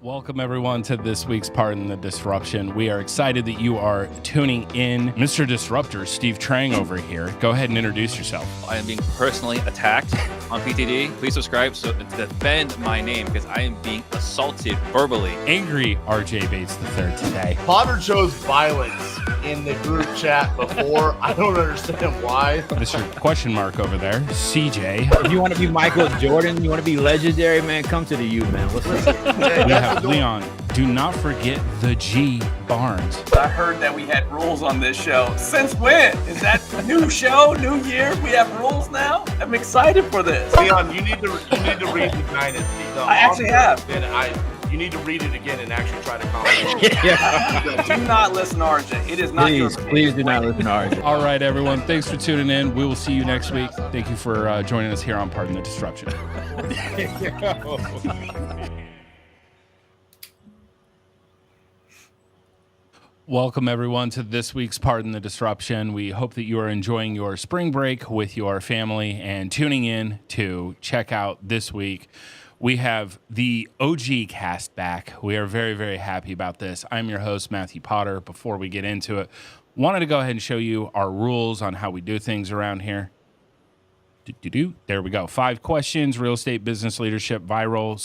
Welcome, everyone, to this week's Pardon the Disruption. We are excited that you are tuning in. Mr. Disruptor, Steve Trang over here. Go ahead and introduce yourself. I am being personally attacked on PTD. Please subscribe to defend my name because I am being assaulted verbally. Angry RJ Bates III today. Potter chose violence in the group chat before. I don't understand why. Mr. Question Mark over there, CJ. If you want to be Michael Jordan, you want to be legendary, man, come to the U, man. What's up? We have Leon. Do not forget the G Barnes. I heard that we had rules on this show. Since when? Is that new show, new year? We have rules now? I'm excited for this. Leon, you need to read the Dynasty. I actually have. You need to read it again and actually try to comment. Do not listen to RJ. It is not your Please do not listen to RJ. All right, everyone. Thanks for tuning in. We will see you next week. Thank you for joining us here on Pardon the Disruption. Welcome, everyone, to this week's Pardon the Disruption. We hope that you are enjoying your spring break with your family and tuning in to check out this week. We have the OG cast back. We are very, very happy about this. I'm your host, Matthew Potter. Before we get into it, wanted to go ahead and show you our rules on how we do things around here. There we go. 5 questions: real estate, business, leadership, viral,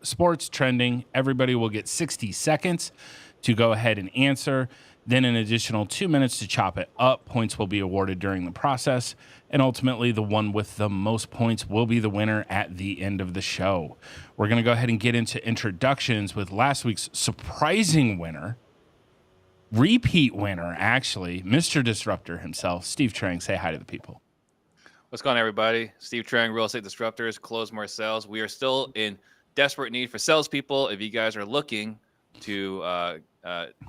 sports, trending. Everybody will get 60 seconds to go ahead and answer. Then an additional 2 minutes to chop it up. Points will be awarded during the process. And ultimately, the one with the most points will be the winner at the end of the show. We're going to go ahead and get into introductions with last week's surprising winner, repeat winner, actually, Mr. Disruptor himself, Steve Trang. Say hi to the people. What's going on, everybody? Steve Trang, Real Estate Disruptors, Close More Sales. We are still in desperate need for salespeople. If you guys are looking to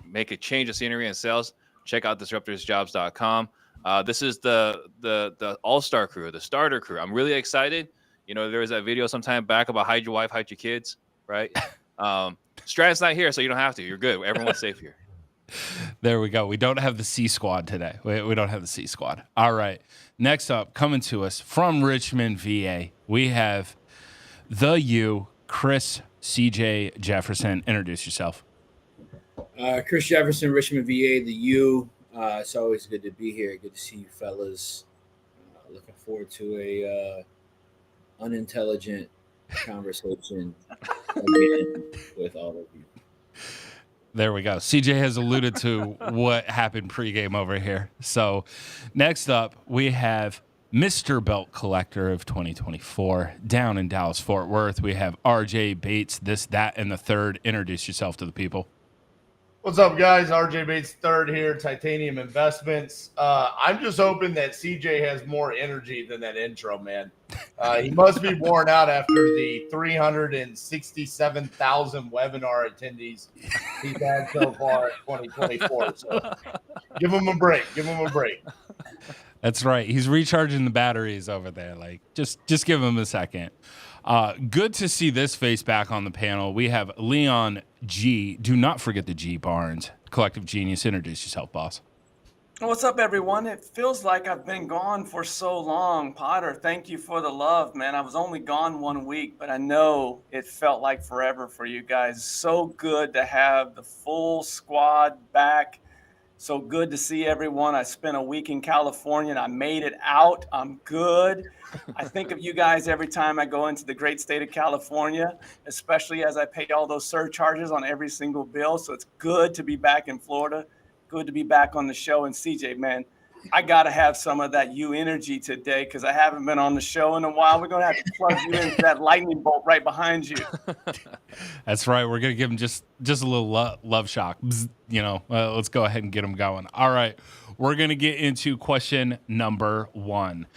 make a change of scenery in sales, check out disruptorsjobs.com. This is the all-star crew, the starter crew. I'm really excited. You know, there was that video sometime back about hide your wife, hide your kids, right? Stratton's not here, so you don't have to. You're good. Everyone's safe here. There we go. We don't have the C squad today. We don't have the C squad. All right. Next up, coming to us from Richmond, VA, we have the U, Chris CJ Jefferson. Introduce yourself. Chris Jefferson, Richmond, VA, the U. It's always good to be here. Good to see you fellas. Looking forward to a unintelligent conversation again with all of you. There we go. CJ has alluded to what happened pregame over here. So next up, we have Mr. Belt Collector of 2024 down in Dallas, Fort Worth. We have RJ Bates, this, that, and the third. Introduce yourself to the people. What's up, guys? RJ Bates III here, Titanium Investments. I'm just hoping that CJ has more energy than that intro, man. He must be worn out after the 367,000 webinar attendees he's had so far in 2024. So give him a break. Give him a break. That's right. He's recharging the batteries over there. Like, just give him a second. Good to see this face back on the panel. We have Leon G. Do not forget the G Barnes, Collective Genius. Introduce yourself, boss. What's up, everyone? It feels like I've been gone for so long. Potter, thank you for the love, man. I was only gone 1 week, but I know it felt like forever for you guys. So good to have the full squad back. So good to see everyone. I spent a week in California and I made it out. I'm good. I think of you guys every time I go into the great state of California, especially as I pay all those surcharges on every single bill. So it's good to be back in Florida. Good to be back on the show. And CJ, man, I got to have some of that you energy today because I haven't been on the show in a while. We're going to have to plug you into that lightning bolt right behind you. That's right. We're going to give him just a little love shock. Bzz, let's go ahead and get him going. All right. We're going to get into question number 1.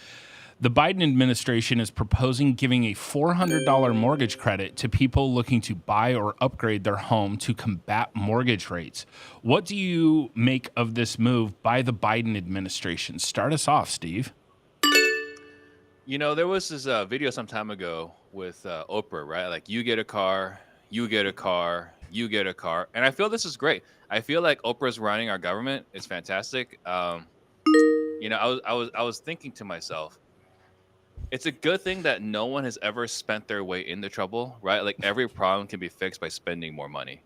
The Biden administration is proposing giving a $400 mortgage credit to people looking to buy or upgrade their home to combat mortgage rates. What do you make of this move by the Biden administration? Start us off, Steve. You know, there was this video some time ago with Oprah, right? Like, you get a car, you get a car, you get a car. And I feel this is great. I feel like Oprah's running our government. It's fantastic. I was thinking to myself, it's a good thing that no one has ever spent their way into trouble, right? Like every problem can be fixed by spending more money.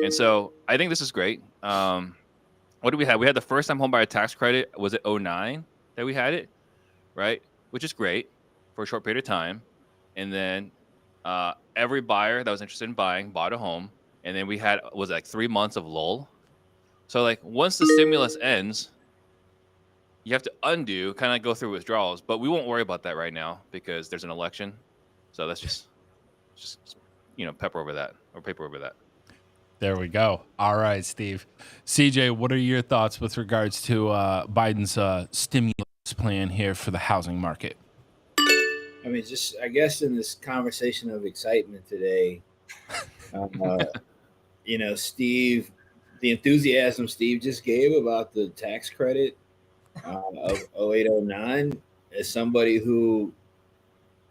And so I think this is great. What do we have? We had the first time homebuyer tax credit. Was it 09 that we had it, right? Which is great for a short period of time. And then every buyer that was interested in buying bought a home. And then we had, was it like 3 months of lull? So like once the stimulus ends, you have to undo, kind of go through withdrawals. But we won't worry about that right now because there's an election. So that's just paper over that. There we go. All right, Steve. CJ, what are your thoughts with regards to Biden's stimulus plan here for the housing market? I mean, just I guess in this conversation of excitement today, Steve, the enthusiasm Steve just gave about the tax credit of 0809, as somebody who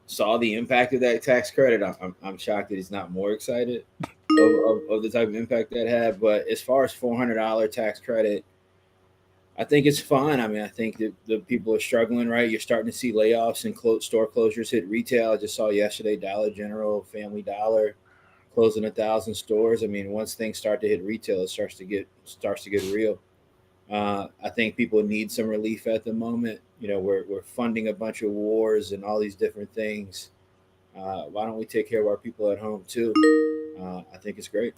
saw the impact of that tax credit, I'm shocked that he's not more excited of the type of impact that had. But as far as $400 tax credit, I think it's fun. I mean, I think that the people are struggling, right? You're starting to see layoffs and store closures hit retail. I just saw yesterday Dollar General, Family Dollar closing 1,000 stores. I mean, once things start to hit retail, it starts to get real. I think people need some relief at the moment. We're funding a bunch of wars and all these different things. Why don't we take care of our people at home too? I think it's great.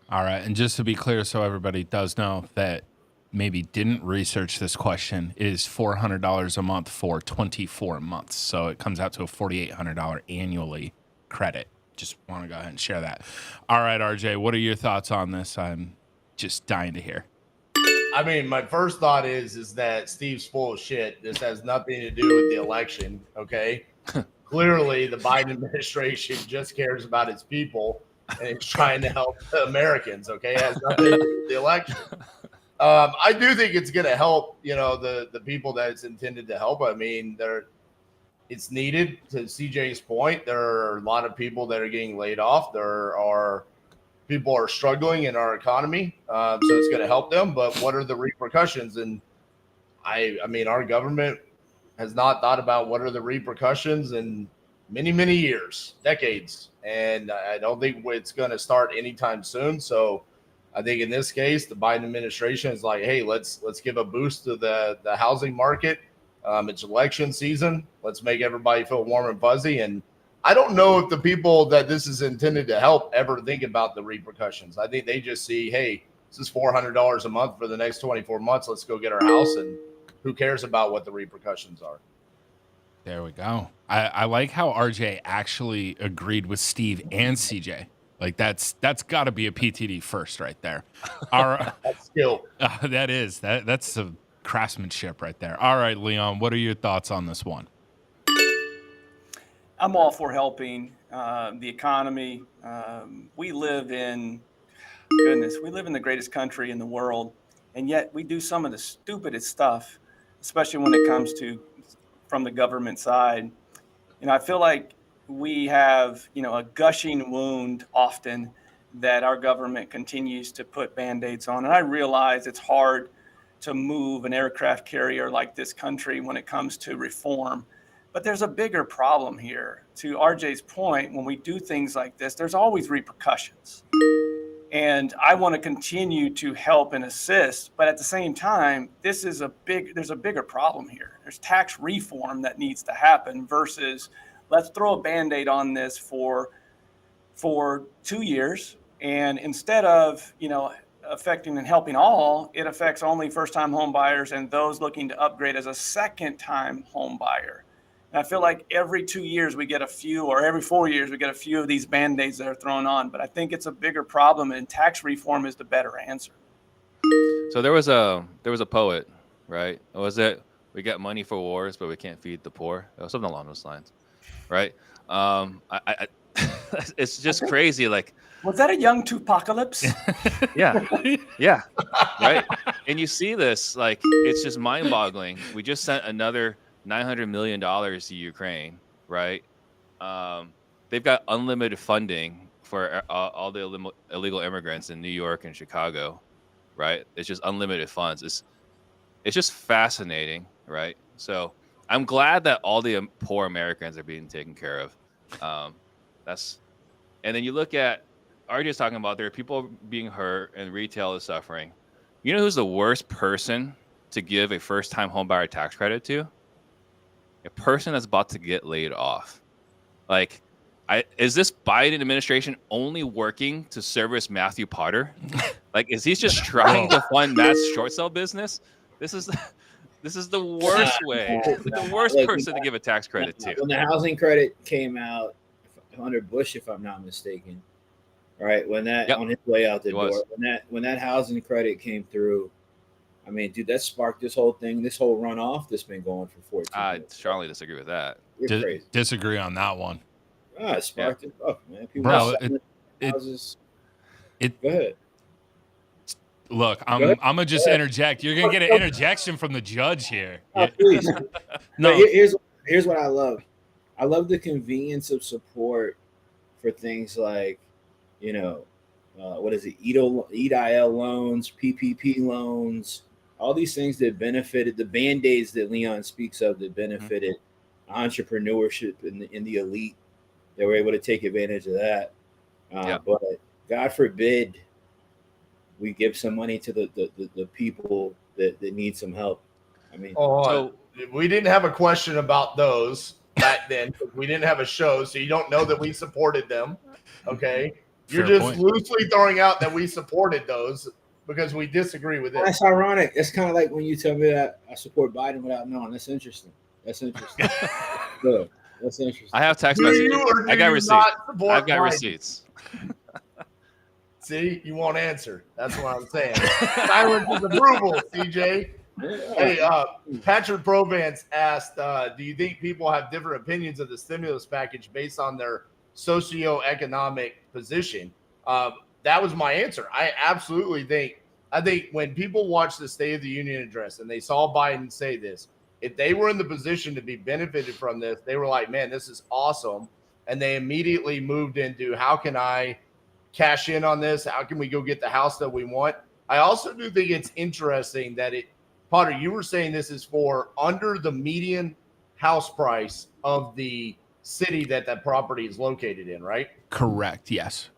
All right. And just to be clear, so everybody does know that maybe didn't research this question, it is $400 a month for 24 months. So it comes out to a $4,800 annually credit. Just want to go ahead and share that. All right, RJ, what are your thoughts on this? I'm just dying to hear. I mean, my first thought is that Steve's full of shit. This has nothing to do with the election, okay? Clearly, the Biden administration just cares about its people and it's trying to help the Americans, okay? It has nothing to do with the election. I do think it's going to help, the people that it's intended to help. I mean, it's needed. To CJ's point, there are a lot of people that are getting laid off. People are struggling in our economy, so it's going to help them. But what are the repercussions? And I mean, our government has not thought about what are the repercussions in many, many years, decades. And I don't think it's going to start anytime soon. So I think in this case, the Biden administration is like, hey, let's give a boost to the housing market. It's election season. Let's make everybody feel warm and fuzzy. And I don't know if the people that this is intended to help ever think about the repercussions. I think they just see, hey, this is $400 a month for the next 24 months. Let's go get our house. And who cares about what the repercussions are? There we go. I like how RJ actually agreed with Steve and CJ. Like that's got to be a PTD first right there. All right. That's skill. That's some craftsmanship right there. All right, Leon, what are your thoughts on this one? I'm all for helping the economy. We live in the greatest country in the world, and yet we do some of the stupidest stuff, especially when it comes to from the government side. I feel like we have, a gushing wound often that our government continues to put Band-Aids on. And I realize it's hard to move an aircraft carrier like this country when it comes to reform. But there's a bigger problem here. To RJ's point, when we do things like this, there's always repercussions. And I want to continue to help and assist. But at the same time, there's a bigger problem here. There's tax reform that needs to happen versus let's throw a Band-Aid on this for 2 years. And instead of, affecting and helping all, it affects only first-time home buyers and those looking to upgrade as a second-time home buyer. And I feel like every 2 years we get a few, or every 4 years we get a few of these Band-Aids that are thrown on. But I think it's a bigger problem, and tax reform is the better answer. So there was a poet, right? What was it? We got money for wars, but we can't feed the poor. Or something along those lines, right? It's just crazy. Like, was that a young Tupacalypse? Yeah, right. And you see this, like, it's just mind-boggling. We just sent another $900 million to Ukraine, right? They've got unlimited funding for all the illegal immigrants in New York and Chicago, right? It's just unlimited funds. It's just fascinating, right? So I'm glad that all the poor Americans are being taken care of. And then you look at RJ's talking about there are people being hurt and retail is suffering. You know who's the worst person to give a first-time homebuyer tax credit to? A person that's about to get laid off. Like, is this Biden administration only working to service Matthew Potter? Like, is he just trying to fund Matt's short sale business? This is the worst way, the worst person to give a tax credit to. When the housing credit came out under Bush, if I'm not mistaken, right? When that on his way out the door, when that housing credit came through, I mean, dude, that sparked this whole thing, this whole runoff that's been going for 14 I years. strongly disagree with that. You're crazy. Disagree on that one. It sparked it up, man. People Bro, houses. Go ahead. Look, I'm gonna just interject. You're gonna get an interjection from the judge here. Oh, please. No, here's what I love. I love the convenience of support for things like, what is it? EIL loans, PPP loans, all these things that benefited the Band-Aids that Leon speaks of that benefited entrepreneurship in the elite. They were able to take advantage of that. But God forbid we give some money to the people that need some help. I mean, so we didn't have a question about those back then. We didn't have a show, so you don't know that we supported them. Okay. You're just loosely throwing out that we supported those because we disagree with it. That's ironic. It's kind of like when you tell me that I support Biden without knowing. That's interesting. Good. That's interesting. I have text messages. I got receipts. I've got receipts. See, you won't answer. That's what I'm saying. Silence is approval, CJ. Hey, Patrick Provance asked, do you think people have different opinions of the stimulus package based on their socioeconomic position? That was my answer. I absolutely think when people watch the State of the Union address and they saw Biden say this, if they were in the position to be benefited from this, they were like, man, this is awesome. And they immediately moved into how can I cash in on this? How can we go get the house that we want? I also do think it's interesting that Potter, you were saying this is for under the median house price of the city that property is located in, right? Correct. Yes.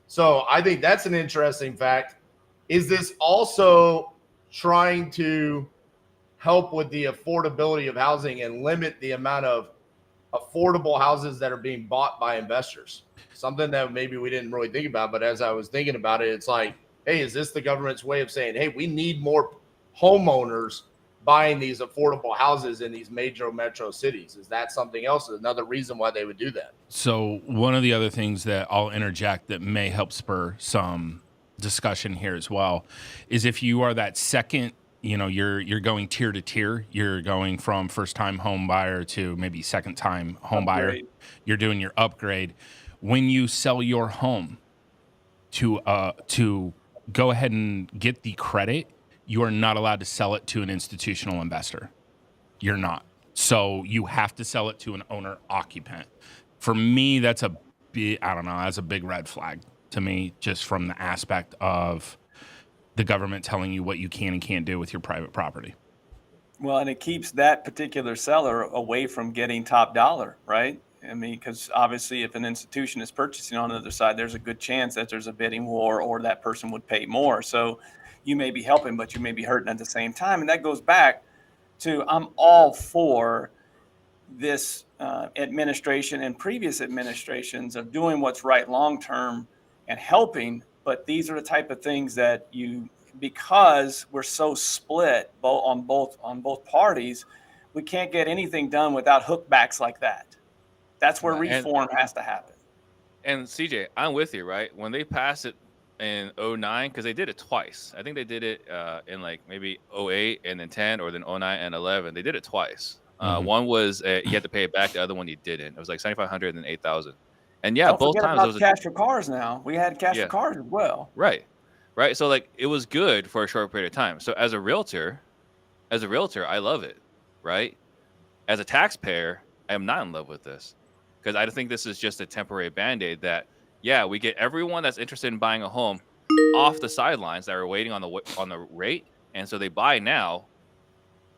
So I think that's an interesting fact. Is this also trying to help with the affordability of housing and limit the amount of affordable houses that are being bought by investors? Something that maybe we didn't really think about, but as I was thinking about it, it's like, hey, is this the government's way of saying, hey, we need more homeowners buying these affordable houses in these major metro cities? Is that something else? Another reason why they would do that? So one of the other things that I'll interject that may help spur some discussion here as well is if you are that second, you're going tier to tier, you're going from first time home buyer to maybe second time home buyer, you're doing your upgrade. When you sell your home to go ahead and get the credit, you are not allowed to sell it to an institutional investor. You're not. So you have to sell it to an owner occupant. For me, that's a big red flag to me, just from the aspect of the government telling you what you can and can't do with your private property. Well, and it keeps that particular seller away from getting top dollar, right? I mean, because obviously if an institution is purchasing on the other side, there's a good chance that there's a bidding war or that person would pay more. So you may be helping, but you may be hurting at the same time. And that goes back to I'm all for this administration and previous administrations of doing what's right long-term and helping. But these are the type of things that because we're so split on both parties, we can't get anything done without hookbacks like that. That's where reform has to happen. And CJ, I'm with you, right? When they passed it in 2009, because they did it twice. I think they did it in like maybe 2008 and then 10, or then 2009 and 11. They did it twice. One was you had to pay it back. The other one you didn't. It was like $7,500 and $8,000. And Don't both forget times about cash for cars. Now we had cash for cars as well. Right. So like it was good for a short period of time. So as a realtor, I love it. Right. As a taxpayer, I am not in love with this. Because I think this is just a temporary Band-Aid that, we get everyone that's interested in buying a home off the sidelines that are waiting on the rate. And so they buy now.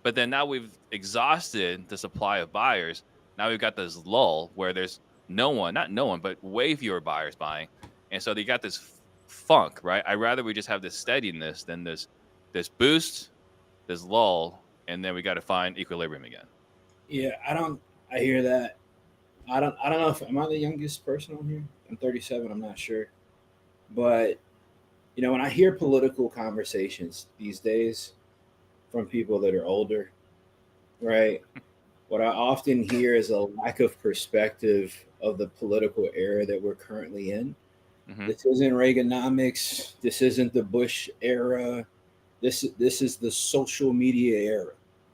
But then now we've exhausted the supply of buyers. Now we've got this lull where there's not no one, but way fewer buyers buying. And so they got this funk, right? I'd rather we just have this steadiness than this boost, this lull, and then we got to find equilibrium again. Yeah, I hear that. I don't know if am I the youngest person on here? I'm 37, I'm not sure. But when I hear political conversations these days from people that are older, right? What I often hear is a lack of perspective of the political era that we're currently in. Mm-hmm. This isn't Reaganomics. This isn't the Bush era. This is the social media era.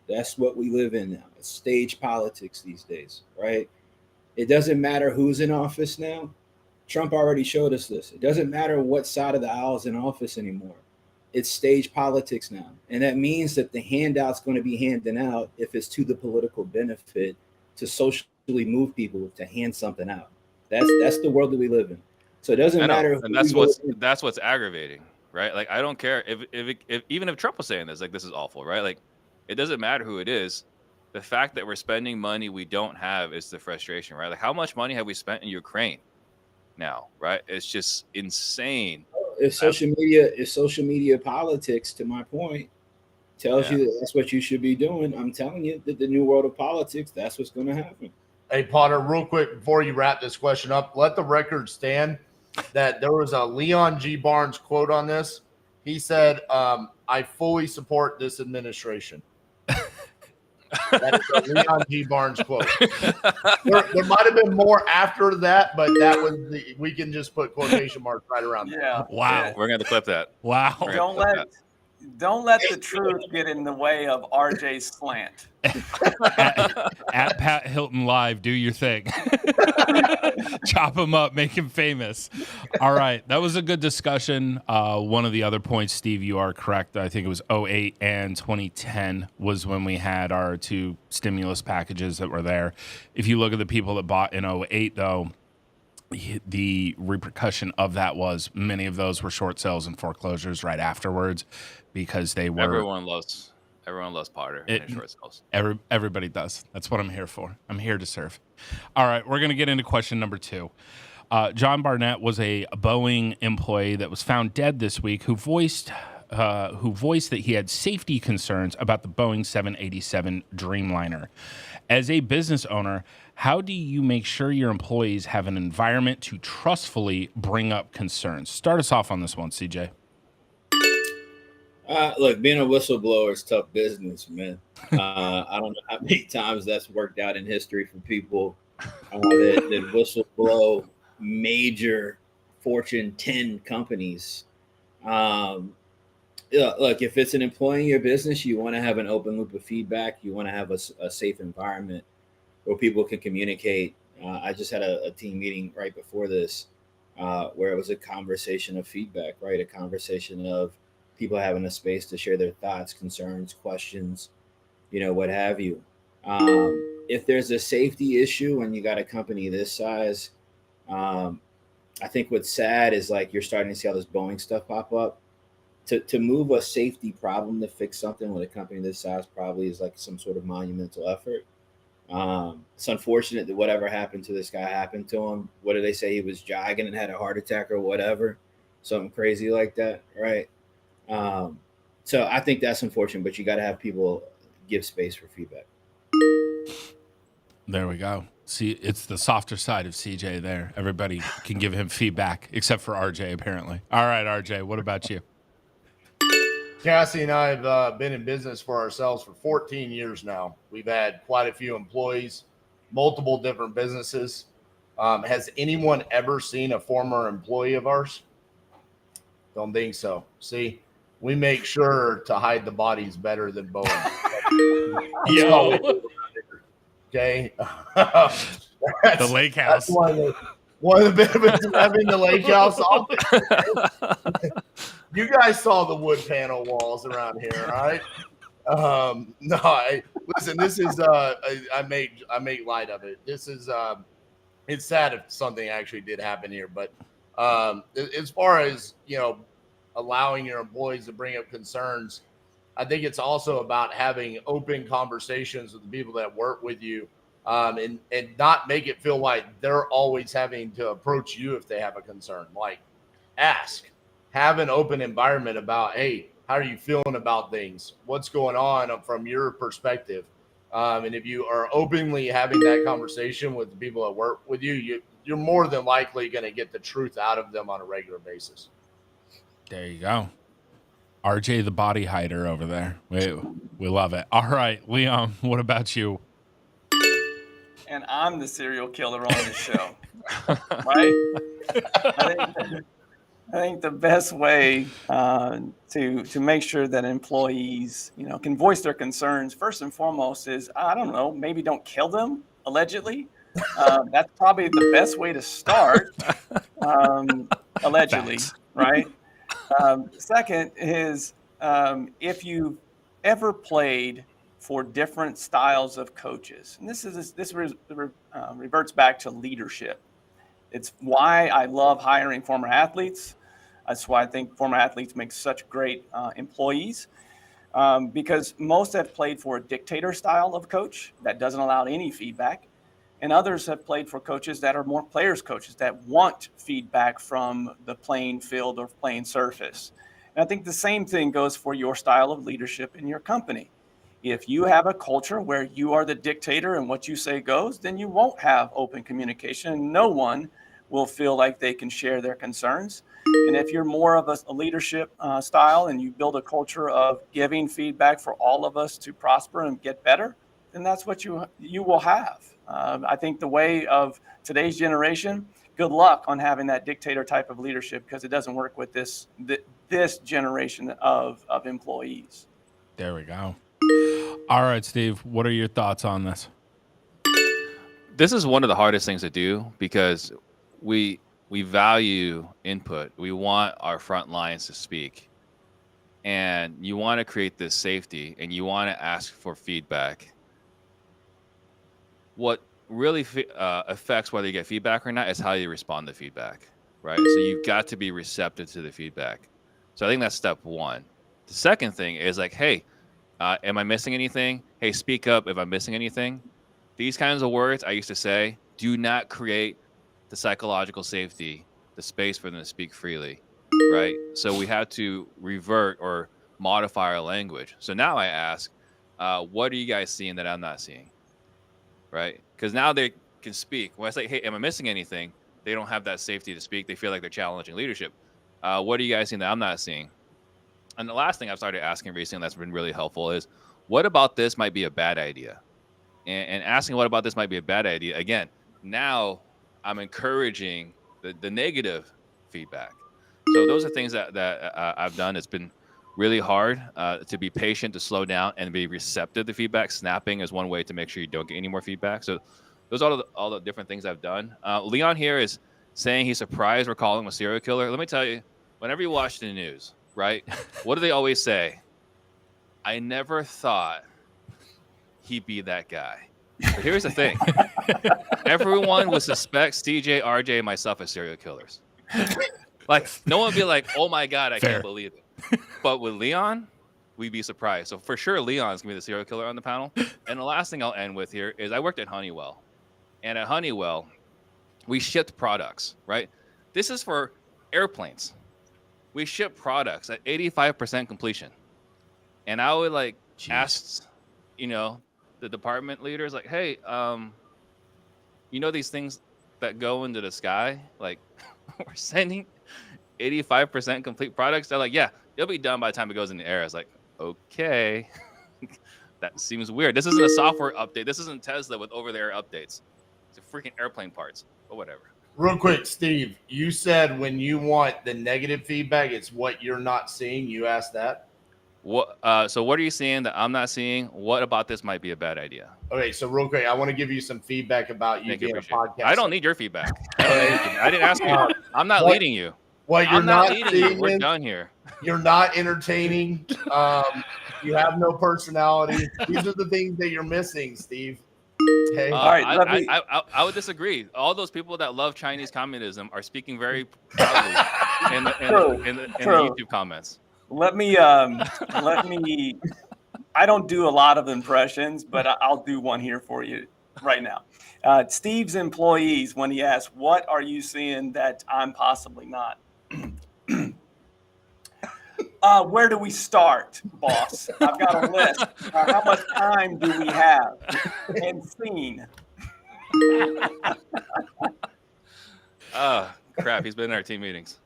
That's what we live in now. It's stage politics these days, right? It doesn't matter who's in office now. Trump already showed us this. It doesn't matter what side of the aisle is in office anymore. It's stage politics now. And that means that the handout's going to be handed out if it's to the political benefit to socially move people to hand something out. That's the world that we live in. So it doesn't matter. And that's what's aggravating, right? Like, I don't care if even if Trump was saying this, like, this is awful, right? Like, it doesn't matter who it is. The fact that we're spending money we don't have is the frustration, right? Like, how much money have we spent in Ukraine now, right? It's just insane. If social media politics, to my point, tells you that that's what you should be doing, I'm telling you that the new world of politics, that's what's going to happen. Hey, Potter, real quick before you wrap this question up, let the record stand that there was a Leon G. Barnes quote on this. He said, I fully support this administration. That's a Leon G. Barnes quote. There might have been more after that, but that was we can just put quotation marks right around there. Yeah. Wow. We're going to clip that. Wow. Don't let the truth get in the way of RJ's slant. At Pat Hilton Live, do your thing. Chop him up, make him famous. All right, that was a good discussion. One of the other points, Steve, you are correct. I think it was 2008 and 2010 was when we had our two stimulus packages that were there. If you look at the people that bought in 2008, though, the repercussion of that was many of those were short sales and foreclosures right afterwards because they were. Everyone loves Potter and short sales. Everybody does. That's what I'm here for. I'm here to serve. All right, we're going to get into question number 2. John Barnett was a Boeing employee that was found dead this week who voiced that he had safety concerns about the Boeing 787 Dreamliner. As a business owner, how do you make sure your employees have an environment to trustfully bring up concerns? Start us off on this one, CJ. Look, being a whistleblower is tough business, man. I don't know how many times that's worked out in history for people that whistleblow major Fortune 10 companies. Look, if it's an employee in your business, you want to have an open loop of feedback. You want to have a safe environment where people can communicate. I just had a team meeting right before this where it was a conversation of feedback, right? A conversation of people having a space to share their thoughts, concerns, questions, what have you. If there's a safety issue and you got a company this size, I think what's sad is like you're starting to see all this Boeing stuff pop up. To move a safety problem to fix something with a company this size probably is like some sort of monumental effort. It's unfortunate that whatever happened to this guy happened to him. What did they say? He was jogging and had a heart attack or whatever, something crazy like that, right? So I think that's unfortunate, but you got to have people give space for feedback. There we go. See, it's the softer side of CJ there. Everybody can give him feedback, except for RJ, apparently. All right, RJ, what about you? Cassie and I have been in business for ourselves for 14 years now. We've had quite a few employees, multiple different businesses. Has anyone ever seen a former employee of ours? Don't think so. See, we make sure to hide the bodies better than Boeing. Okay. The lake house. One of the benefits of having the lake house office. You guys saw the wood panel walls around here, all right? Listen, this is I make light of it. This is it's sad if something actually did happen here, but as far as allowing your employees to bring up concerns, I think it's also about having open conversations with the people that work with you, and not make it feel like they're always having to approach you if they have a concern. Like, ask, have an open environment about, hey, how are you feeling about things? What's going on from your perspective? And if you are openly having that conversation with the people that work with you, you're more than likely going to get the truth out of them on a regular basis. There you go. RJ, the body hider over there. We love it. All right, Leon, what about you? And I'm the serial killer on the show, right? I think the best way to make sure that employees, can voice their concerns first and foremost is, I don't know, maybe don't kill them, allegedly. That's probably the best way to start, allegedly, Facts. right? Second is, if you've ever played for different styles of coaches, and this reverts back to leadership. It's why I love hiring former athletes. That's why I think former athletes make such great employees, because most have played for a dictator style of coach that doesn't allow any feedback. And others have played for coaches that are more players coaches that want feedback from the playing field or playing surface. And I think the same thing goes for your style of leadership in your company. If you have a culture where you are the dictator and what you say goes, then you won't have open communication. No one will feel like they can share their concerns. And if you're more of a leadership style and you build a culture of giving feedback for all of us to prosper and get better, then that's what you will have. I think the way of today's generation, good luck on having that dictator type of leadership, because it doesn't work with this generation of employees. There we go. All right, Steve, what are your thoughts on this? This is one of the hardest things to do because we value input. We want our front lines to speak. And you want to create this safety and you want to ask for feedback. What really affects whether you get feedback or not is how you respond to feedback, right? So you've got to be receptive to the feedback. So I think that's step one. The second thing is like, hey, am I missing anything? Hey, speak up if I'm missing anything. These kinds of words I used to say do not create the psychological safety, the space for them to speak freely, right? So we have to revert or modify our language. So now I ask, what are you guys seeing that I'm not seeing? Right? Because now they can speak. When I say, hey, am I missing anything? They don't have that safety to speak. They feel like they're challenging leadership. What are you guys seeing that I'm not seeing? And the last thing I've started asking recently that's been really helpful is, what about this might be a bad idea? And asking what about this might be a bad idea. Again, now I'm encouraging the negative feedback. So those are things that I've done. It's been really hard to be patient, to slow down, and be receptive to feedback. Snapping is one way to make sure you don't get any more feedback. So those are all the different things I've done. Leon here is saying he's surprised we're calling him a serial killer. Let me tell you, whenever you watch the news, right, what do they always say? I never thought he'd be that guy. But here's the thing. Everyone would suspect CJ, RJ, and myself as serial killers. Like, no one would be like, oh my God, I can't believe it. But with Leon, we'd be surprised. So for sure, Leon's going to be the serial killer on the panel. And the last thing I'll end with here is I worked at Honeywell. And at Honeywell, we shipped products, right? This is for airplanes. We ship products at 85% completion. And I would ask, the department leaders, like, hey, these things that go into the sky, like we're sending 85% complete products. They're like, yeah, it'll be done by the time it goes in the air. I was like, okay, that seems weird. This isn't a software update. This isn't Tesla with over-the-air updates. It's freaking airplane parts, but whatever. Real quick, Steve, you said when you want the negative feedback, it's what you're not seeing. You asked that. What? So what are you seeing that I'm not seeing? What about this might be a bad idea? Okay, so real quick, I want to give you some feedback about you being a podcast. I don't need your feedback. I didn't ask you. I'm not leading you. What you're not leading seeing you. We're done here. You're not entertaining. You have no personality. These are the things that you're missing, Steve. Okay. All right, I would disagree. All those people that love Chinese communism are speaking very proudly in the YouTube comments. Let me. I don't do a lot of impressions, but I'll do one here for you right now. Steve's employees, when he asks, "What are you seeing that I'm possibly not?" Where do we start, boss? I've got a list. How much time do we have? And scene. Crap. He's been in our team meetings.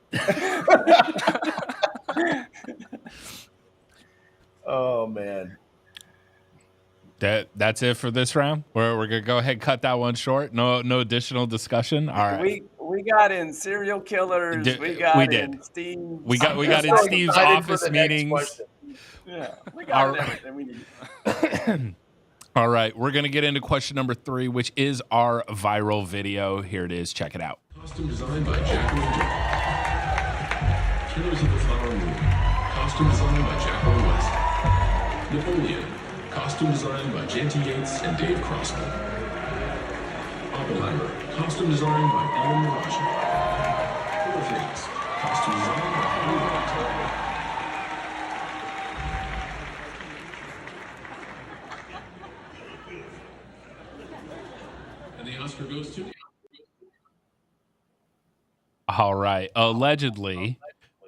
Oh man. That's it for this round. We're gonna go ahead and cut that one short. No additional discussion. All right. We got in serial killers. We got in Steve. We got in so Steve's excited for office the next meetings. question. Yeah, we got everything we need. All right, we're gonna get into question number 3, which is our viral video. Here it is. Check it out. Costume designed by Jacqueline. Killers of the Flower Moon. Costume designed by Jacqueline West. Napoleon. Costume designed by J.T. Yates and Dave Crossman. Oppenheimer. Costume designed by Alan Marashi. Four Things. Costume designed by Henry Wellington. And the Oscar goes to... All right. Allegedly,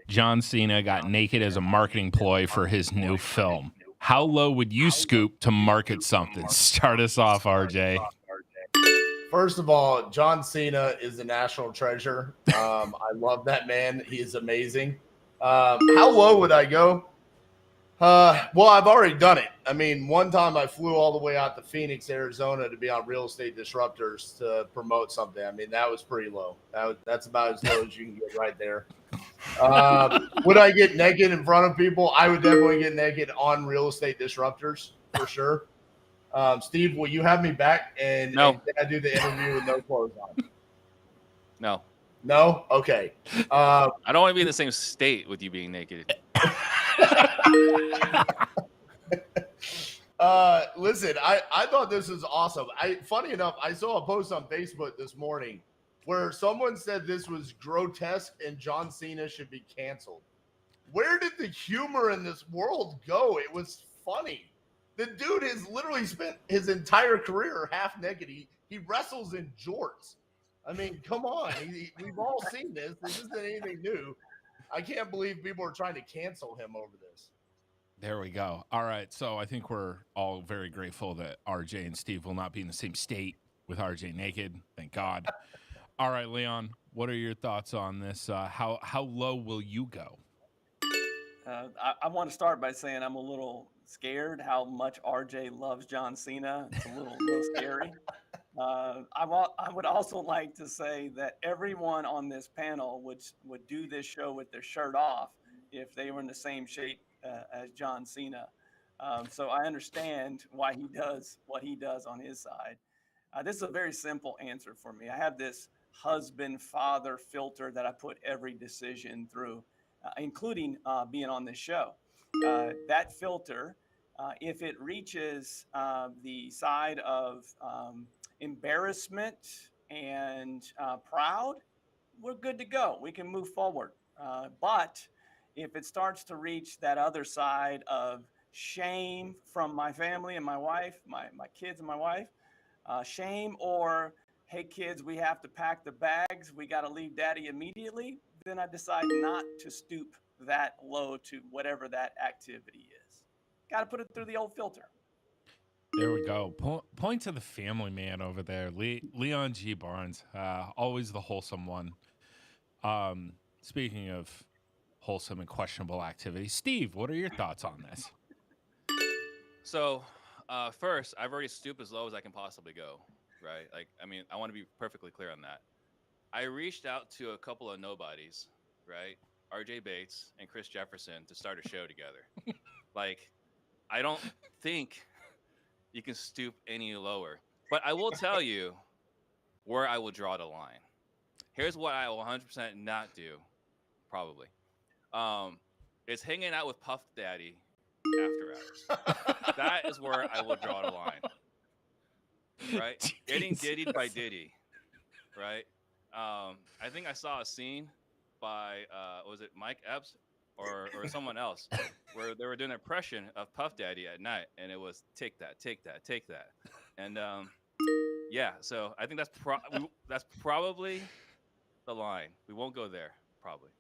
John Cena got naked as a marketing ploy for his new film. How low would you scoop to market something? Start us off, RJ. First of all, John Cena is a national treasure. I love that man. He is amazing. How low would I go? Well, I've already done it. I mean, one time I flew all the way out to Phoenix, Arizona to be on Real Estate Disruptors to promote something. I mean, that was pretty low. That's about as low as you can get right there. Would I get naked in front of people? I would definitely get naked on Real Estate Disruptors for sure. Steve, will you have me back and I do the interview with no clothes on? No. No? Okay. I don't want to be in the same state with you being naked. Listen, I thought this was awesome. Funny enough, I saw a post on Facebook this morning where someone said this was grotesque and John Cena should be canceled. Where did the humor in this world go? It was funny. The dude has literally spent his entire career half naked. He wrestles in jorts. I mean, come on. We've all seen this. This isn't anything new. I can't believe people are trying to cancel him over this. There we go. All right. So I think we're all very grateful that RJ and Steve will not be in the same state with RJ naked. Thank God. All right, Leon, what are your thoughts on this? How low will you go? I want to start by saying I'm a little scared how much RJ loves John Cena. It's a little scary. I would also like to say that everyone on this panel would do this show with their shirt off if they were in the same shape as John Cena. So I understand why he does what he does on his side. This is a very simple answer for me. I have this husband-father filter that I put every decision through, including being on this show. That filter, if it reaches the side of embarrassment and proud, we're good to go. We can move forward. But if it starts to reach that other side of shame from my family and my wife, my kids and my wife, shame or, hey, kids, we have to pack the bags, we got to leave daddy immediately, then I decide not to stoop that low to whatever that activity is. Got to put it through the old filter. There we go. Point to the family man over there, Leon G. Barnes, always the wholesome one. Speaking of wholesome and questionable activities, Steve, what are your thoughts on this? So, first, I've already stooped as low as I can possibly go, right? Like, I mean, I want to be perfectly clear on that. I reached out to a couple of nobodies, right? RJ Bates and Chris Jefferson to start a show together. Like, I don't think you can stoop any lower. But I will tell you where I will draw the line. Here's what I will 100% not do, probably. It's hanging out with Puff Daddy after hours. That is where I will draw the line. Right? Getting diddied by Diddy. Right? I think I saw a scene by, was it Mike Epps? or someone else, where they were doing an impression of Puff Daddy at night, and it was take that, take that, take that, and yeah. So I think that's probably the line. We won't go there, probably.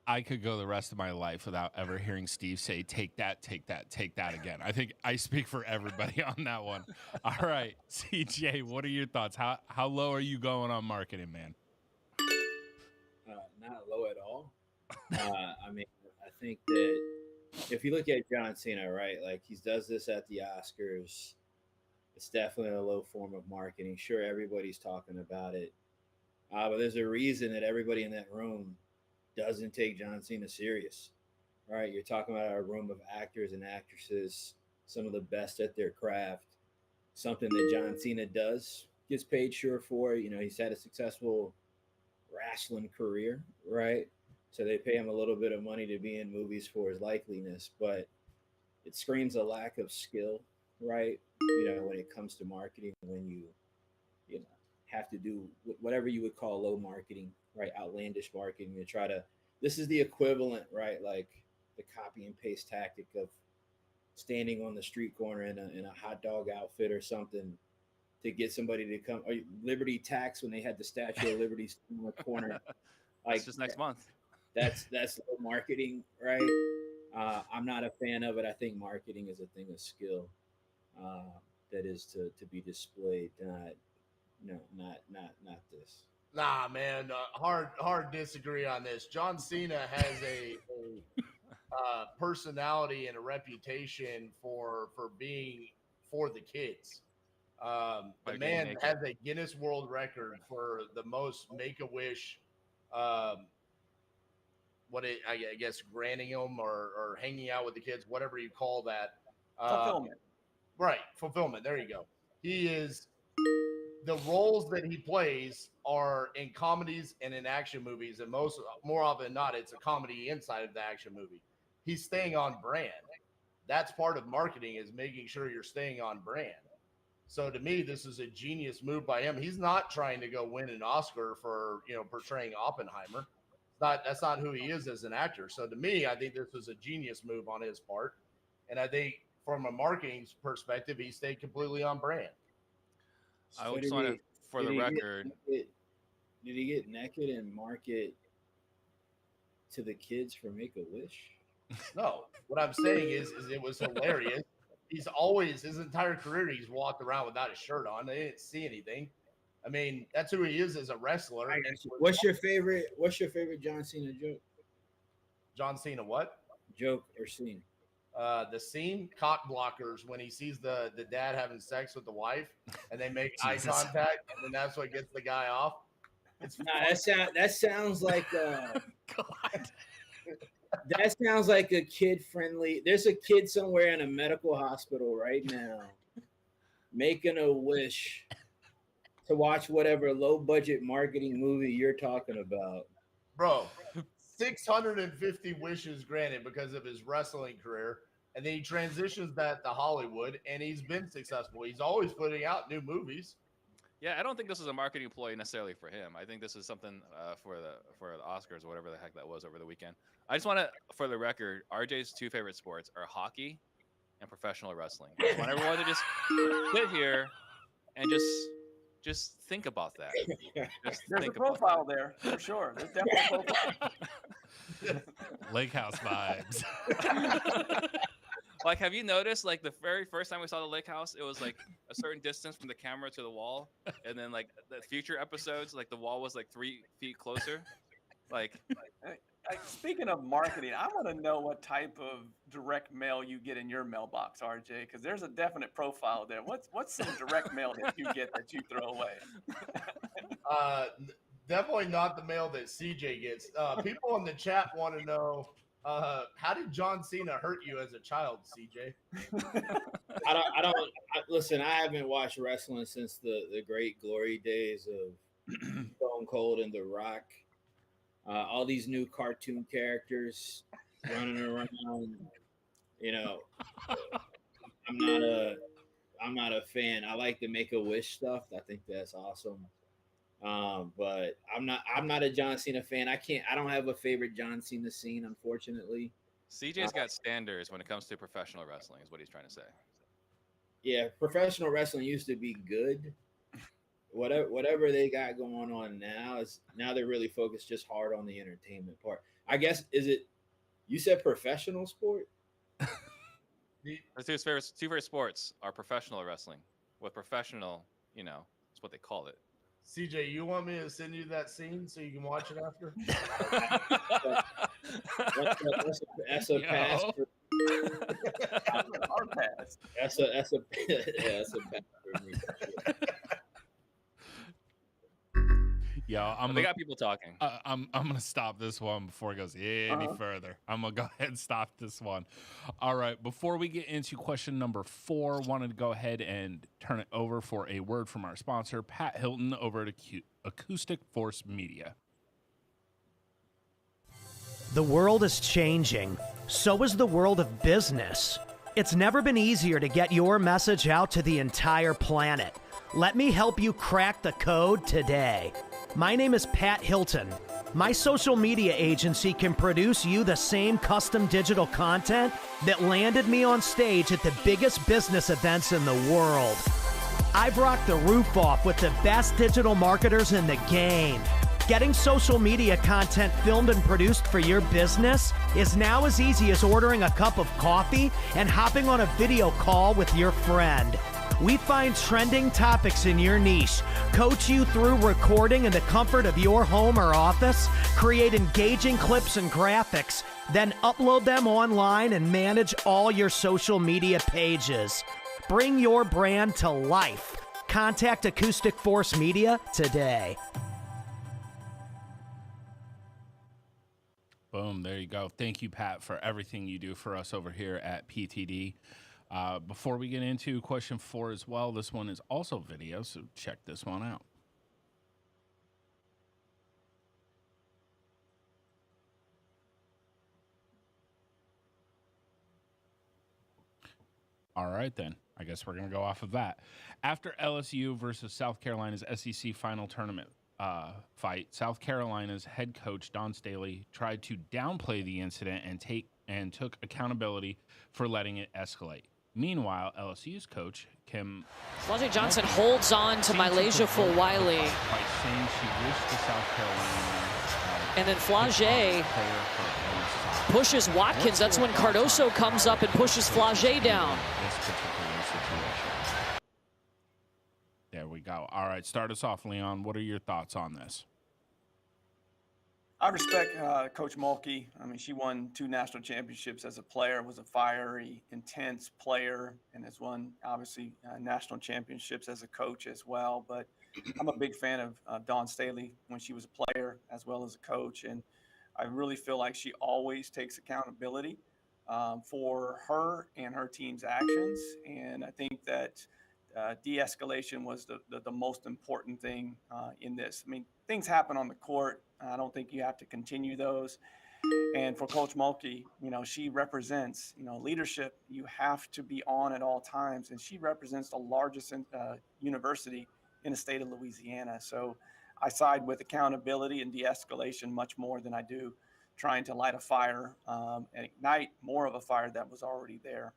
I could go the rest of my life without ever hearing Steve say, take that, take that, take that again. I think I speak for everybody on that one. All right, CJ, what are your thoughts? How low are you going on marketing, man? Not low at all. I mean, I think that if you look at John Cena, right, like he does this at the Oscars, it's definitely a low form of marketing. Sure, everybody's talking about it, but there's a reason that everybody in that room doesn't take John Cena serious, right? You're talking about a room of actors and actresses, some of the best at their craft. Something that John Cena does, gets paid sure for. You know, he's had a successful wrestling career, right? So they pay him a little bit of money to be in movies for his likeliness, but it screams a lack of skill, right? You know, when it comes to marketing, when you know, have to do whatever you would call low marketing, right? Outlandish marketing to try to, this is the equivalent, right? Like the copy and paste tactic of standing on the street corner in a hot dog outfit or something to get somebody to come, or Liberty Tax when they had the Statue of Liberty in the corner. Like It's just next month. That's low marketing, right? I'm not a fan of it. I think marketing is a thing of skill that is to be displayed, not this. Nah, man, hard disagree on this. John Cena has a personality and a reputation for being for the kids. The man has a Guinness World Record for the most Make-A-Wish, I guess granting them or hanging out with the kids, whatever you call that. Fulfillment. Right, fulfillment. There you go. The roles that he plays are in comedies and in action movies, and more often than not, it's a comedy inside of the action movie. He's staying on brand. That's part of marketing, is making sure you're staying on brand. So to me, this is a genius move by him. He's not trying to go win an Oscar for, portraying Oppenheimer. That's not who he is as an actor. So to me, I think this was a genius move on his part. And I think from a marketing perspective, he stayed completely on brand. I just want to, for the record, did he get naked and market to the kids for Make-A-Wish? No, what I'm saying is it was hilarious. He's always, his entire career, he's walked around without a shirt on. They didn't see anything. I mean, that's who he is as a wrestler. What's your favorite John Cena joke? John Cena what? Joke or scene? The scene, cock blockers, when he sees the dad having sex with the wife and they make eye contact, and then that's what gets the guy off. That sounds like God. That sounds like a kid-friendly. There's a kid somewhere in a medical hospital right now making a wish to watch whatever low-budget marketing movie you're talking about. Bro, 650 wishes granted because of his wrestling career, and then he transitions that to Hollywood, and he's been successful. He's always putting out new movies. Yeah, I don't think this is a marketing ploy necessarily for him. I think this is something for the Oscars or whatever the heck that was over the weekend. I just want to, for the record, RJ's two favorite sports are hockey and professional wrestling. I want everyone to just sit here and just think about that. There's a profile there for sure. There's definitely a profile. Lake House vibes. Like, have you noticed, like, the very first time we saw the lake house, it was like a certain distance from the camera to the wall, and then like the future episodes, like the wall was like 3 feet closer. Like, speaking of marketing, I want to know what type of direct mail you get in your mailbox, RJ, because there's a definite profile there. What's some direct mail that you get that you throw away? Definitely not the mail that CJ gets. People in the chat want to know, how did John Cena hurt you as a child, CJ? Listen, I haven't watched wrestling since the great glory days of Stone Cold and The Rock. All these new cartoon characters running around, I'm not a fan. I like the Make-A-Wish stuff. I think that's awesome. But I'm not a John Cena fan. I don't have a favorite John Cena scene, unfortunately. CJ's got standards when it comes to professional wrestling, is what he's trying to say. Yeah, professional wrestling used to be good. Whatever they got going on now they're really focused just hard on the entertainment part. I guess you said professional sport? The two favorite sports are professional wrestling. With professional, that's what they call it. CJ, you want me to send you that scene so you can watch it after? That's a pass. Our pass. That's a pass for me. Yeah, they got people talking. I'm gonna stop this one before it goes any further. I'm gonna go ahead and stop this one. All right, before we get into question number 4, wanted to go ahead and turn it over for a word from our sponsor, Pat Hilton, over at Acoustic Force Media. The world is changing. So is the world of business. It's never been easier to get your message out to the entire planet. Let me help you crack the code today. My name is Pat Hilton. My social media agency can produce you the same custom digital content that landed me on stage at the biggest business events in the world. I've rocked the roof off with the best digital marketers in the game. Getting social media content filmed and produced for your business is now as easy as ordering a cup of coffee and hopping on a video call with your friend. We find trending topics in your niche, coach you through recording in the comfort of your home or office, create engaging clips and graphics, then upload them online and manage all your social media pages. Bring your brand to life. Contact Acoustic Force Media today. Boom, there you go. Thank you, Pat, for everything you do for us over here at PTD. Before we get into question 4 as well, this one is also video, so check this one out. All right, then. I guess we're going to go off of that. After LSU versus South Carolina's SEC final tournament fight, South Carolina's head coach, Don Staley, tried to downplay the incident and took accountability for letting it escalate. Meanwhile, LSU's coach, Kim Flau'jae Johnson holds on to Malaysia for Wiley. By saying she wished the South Carolina and then Flau'jae pushes Watkins. That's when Cardoso comes up and pushes Flau'jae down. This particular situation. There we go. All right, start us off, Leon. What are your thoughts on this? I respect Coach Mulkey. I mean, she won 2 national championships as a player, was a fiery, intense player, and has won, obviously, national championships as a coach as well. But I'm a big fan of Dawn Staley when she was a player as well as a coach. And I really feel like she always takes accountability for her and her team's actions. And I think that de-escalation was the most important thing in this. I mean, things happen on the court. I don't think you have to continue those. And for Coach Mulkey, she represents, leadership. You have to be on at all times. And she represents the largest university in the state of Louisiana. So I side with accountability and de-escalation much more than I do trying to light a fire and ignite more of a fire that was already there.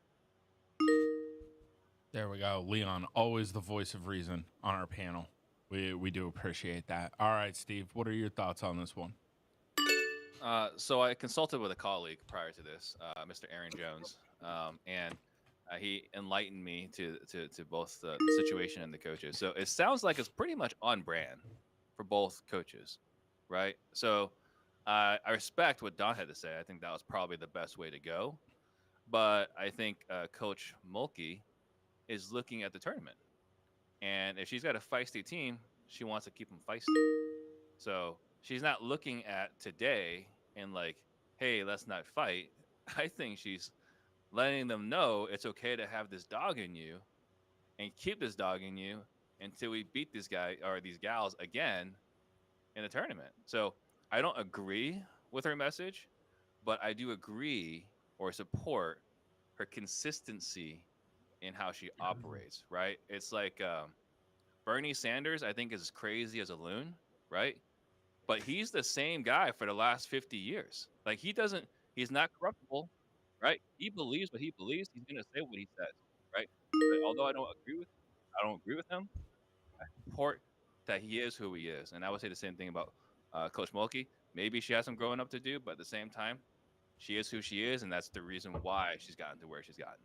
There we go. Leon, always the voice of reason on our panel. We do appreciate that. All right, Steve, what are your thoughts on this one? So I consulted with a colleague prior to this, Mr. Aaron Jones, and he enlightened me to both the situation and the coaches. So it sounds like it's pretty much on brand for both coaches, right? So I respect what Don had to say. I think that was probably the best way to go. But I think Coach Mulkey is looking at the tournament. And if she's got a feisty team, she wants to keep them feisty. So she's not looking at today and like, hey, let's not fight. I think she's letting them know it's okay to have this dog in you and keep this dog in you until we beat this guy or these gals again in the tournament. So I don't agree with her message, but I do agree or support her consistency in how she operates, right? It's like Bernie Sanders, I think, is as crazy as a loon, right? But he's the same guy for the last 50 years. Like he's not corruptible, right? He believes what he believes. He's gonna say what he says, right? But although I don't agree with him. I support that he is who he is, and I would say the same thing about Coach Mulkey. Maybe she has some growing up to do, but at the same time, she is who she is, and that's the reason why she's gotten to where she's gotten.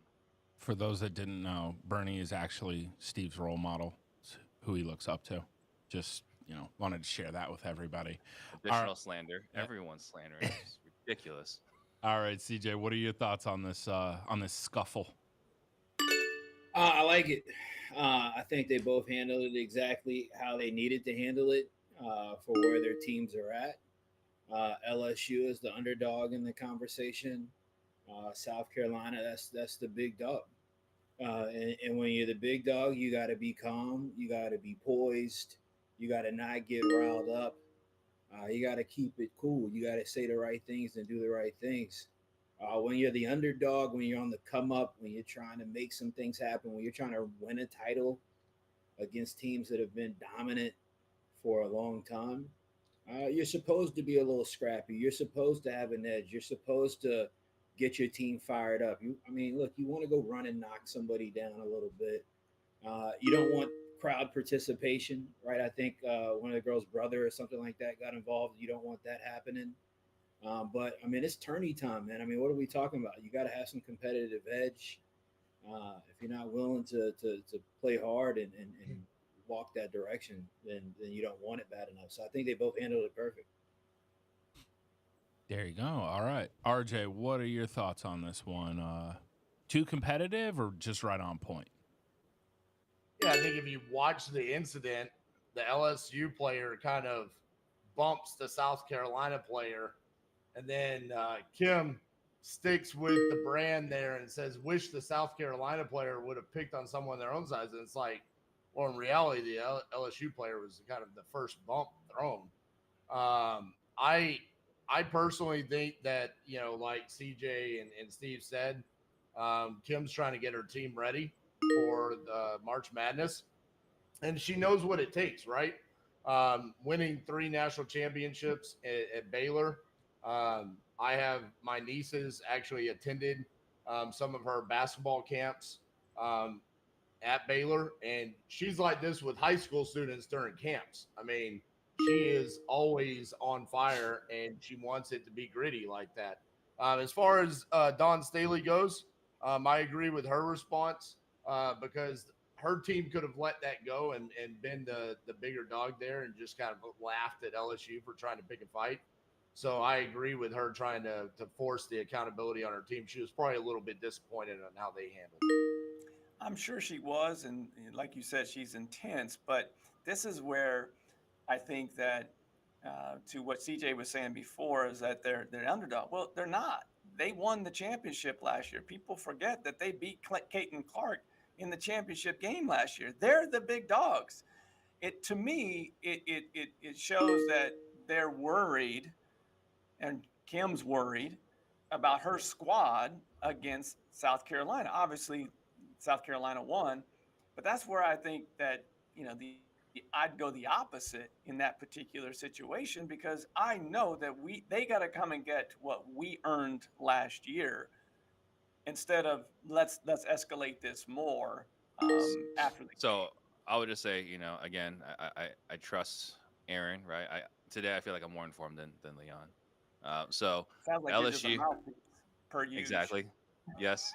For those that didn't know, Bernie is actually Steve's role model, who he looks up to. Just, wanted to share that with everybody. Additional slander. Everyone's slandering. It's ridiculous. All right, CJ, what are your thoughts on this scuffle? I like it. I think they both handled it exactly how they needed to handle it for where their teams are at. LSU is the underdog in the conversation. South Carolina, that's the big dog. And when you're the big dog, you got to be calm. You got to be poised. You got to not get riled up. You got to keep it cool. You got to say the right things and do the right things. When you're the underdog, when you're on the come up, when you're trying to make some things happen, when you're trying to win a title against teams that have been dominant for a long time, you're supposed to be a little scrappy. You're supposed to have an edge. You're supposed to get your team fired up. Look, you want to go run and knock somebody down a little bit. You don't want crowd participation, right? I think one of the girls' brother or something like that got involved. You don't want that happening. But it's tourney time, man. What are we talking about? You got to have some competitive edge. If you're not willing to play hard and walk that direction, then you don't want it bad enough. So I think they both handled it perfect. There you go. All right, RJ, what are your thoughts on this one? Too competitive or just right on point? Yeah, I think if you watch the incident, the LSU player kind of bumps the South Carolina player. And then Kim sticks with the brand there and says, wish the South Carolina player would have picked on someone their own size. And it's like, well, in reality, the LSU player was kind of the first bump thrown. I personally think that, like CJ and Steve said, Kim's trying to get her team ready for the March Madness. And she knows what it takes, right? Winning 3 national championships at Baylor. I have my nieces actually attended some of her basketball camps at Baylor, and she's like this with high school students during camps. She is always on fire, and she wants it to be gritty like that. As far as Dawn Staley goes, I agree with her response because her team could have let that go and been the bigger dog there and just kind of laughed at LSU for trying to pick a fight. So I agree with her trying to force the accountability on her team. She was probably a little bit disappointed on how they handled it. I'm sure she was, and like you said, she's intense. But this is where I think that to what CJ was saying before is that they're underdog. Well, they're not. They won the championship last year. People forget that they beat Caitlin Clark in the championship game last year. They're the big dogs. To me, it shows that they're worried. And Kim's worried about her squad against South Carolina. Obviously, South Carolina won, but that's where I think that, I'd go the opposite in that particular situation because I know that they got to come and get what we earned last year instead of let's escalate this more after the So I would just say, again, I trust Aaron, right? Today I feel like I'm more informed than Leon. So sounds like LSU per usual. Exactly. Yes.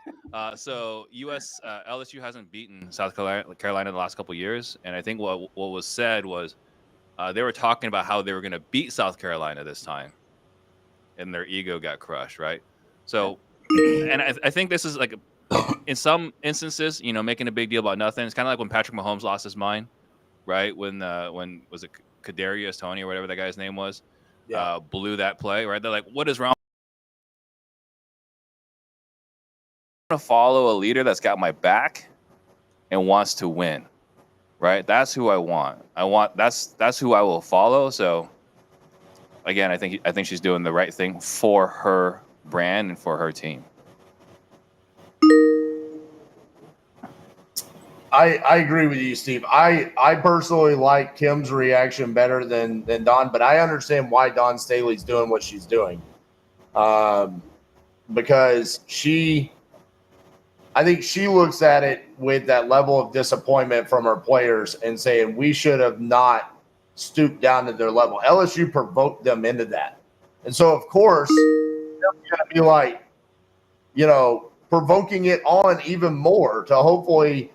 So LSU hasn't beaten South Carolina the last couple of years, and I think what was said was they were talking about how they were going to beat South Carolina this time, and their ego got crushed, right? So, and I think this is like in some instances, making a big deal about nothing. It's kind of like when Patrick Mahomes lost his mind, right? When was it Kadarius Toney or whatever that guy's name was? Yeah. Blew that play, right? They're like, what is wrong? I'm going to follow a leader that's got my back and wants to win, right? That's who I want. That's who I will follow. So again, I think she's doing the right thing for her brand and for her team. I agree with you, Steve. I personally like Kim's reaction better than Dawn, but I understand why Dawn Staley's doing what she's doing. Because I think she looks at it with that level of disappointment from her players and saying we should have not stooped down to their level. LSU provoked them into that. And so, of course, they're going to be like, provoking it on even more to hopefully,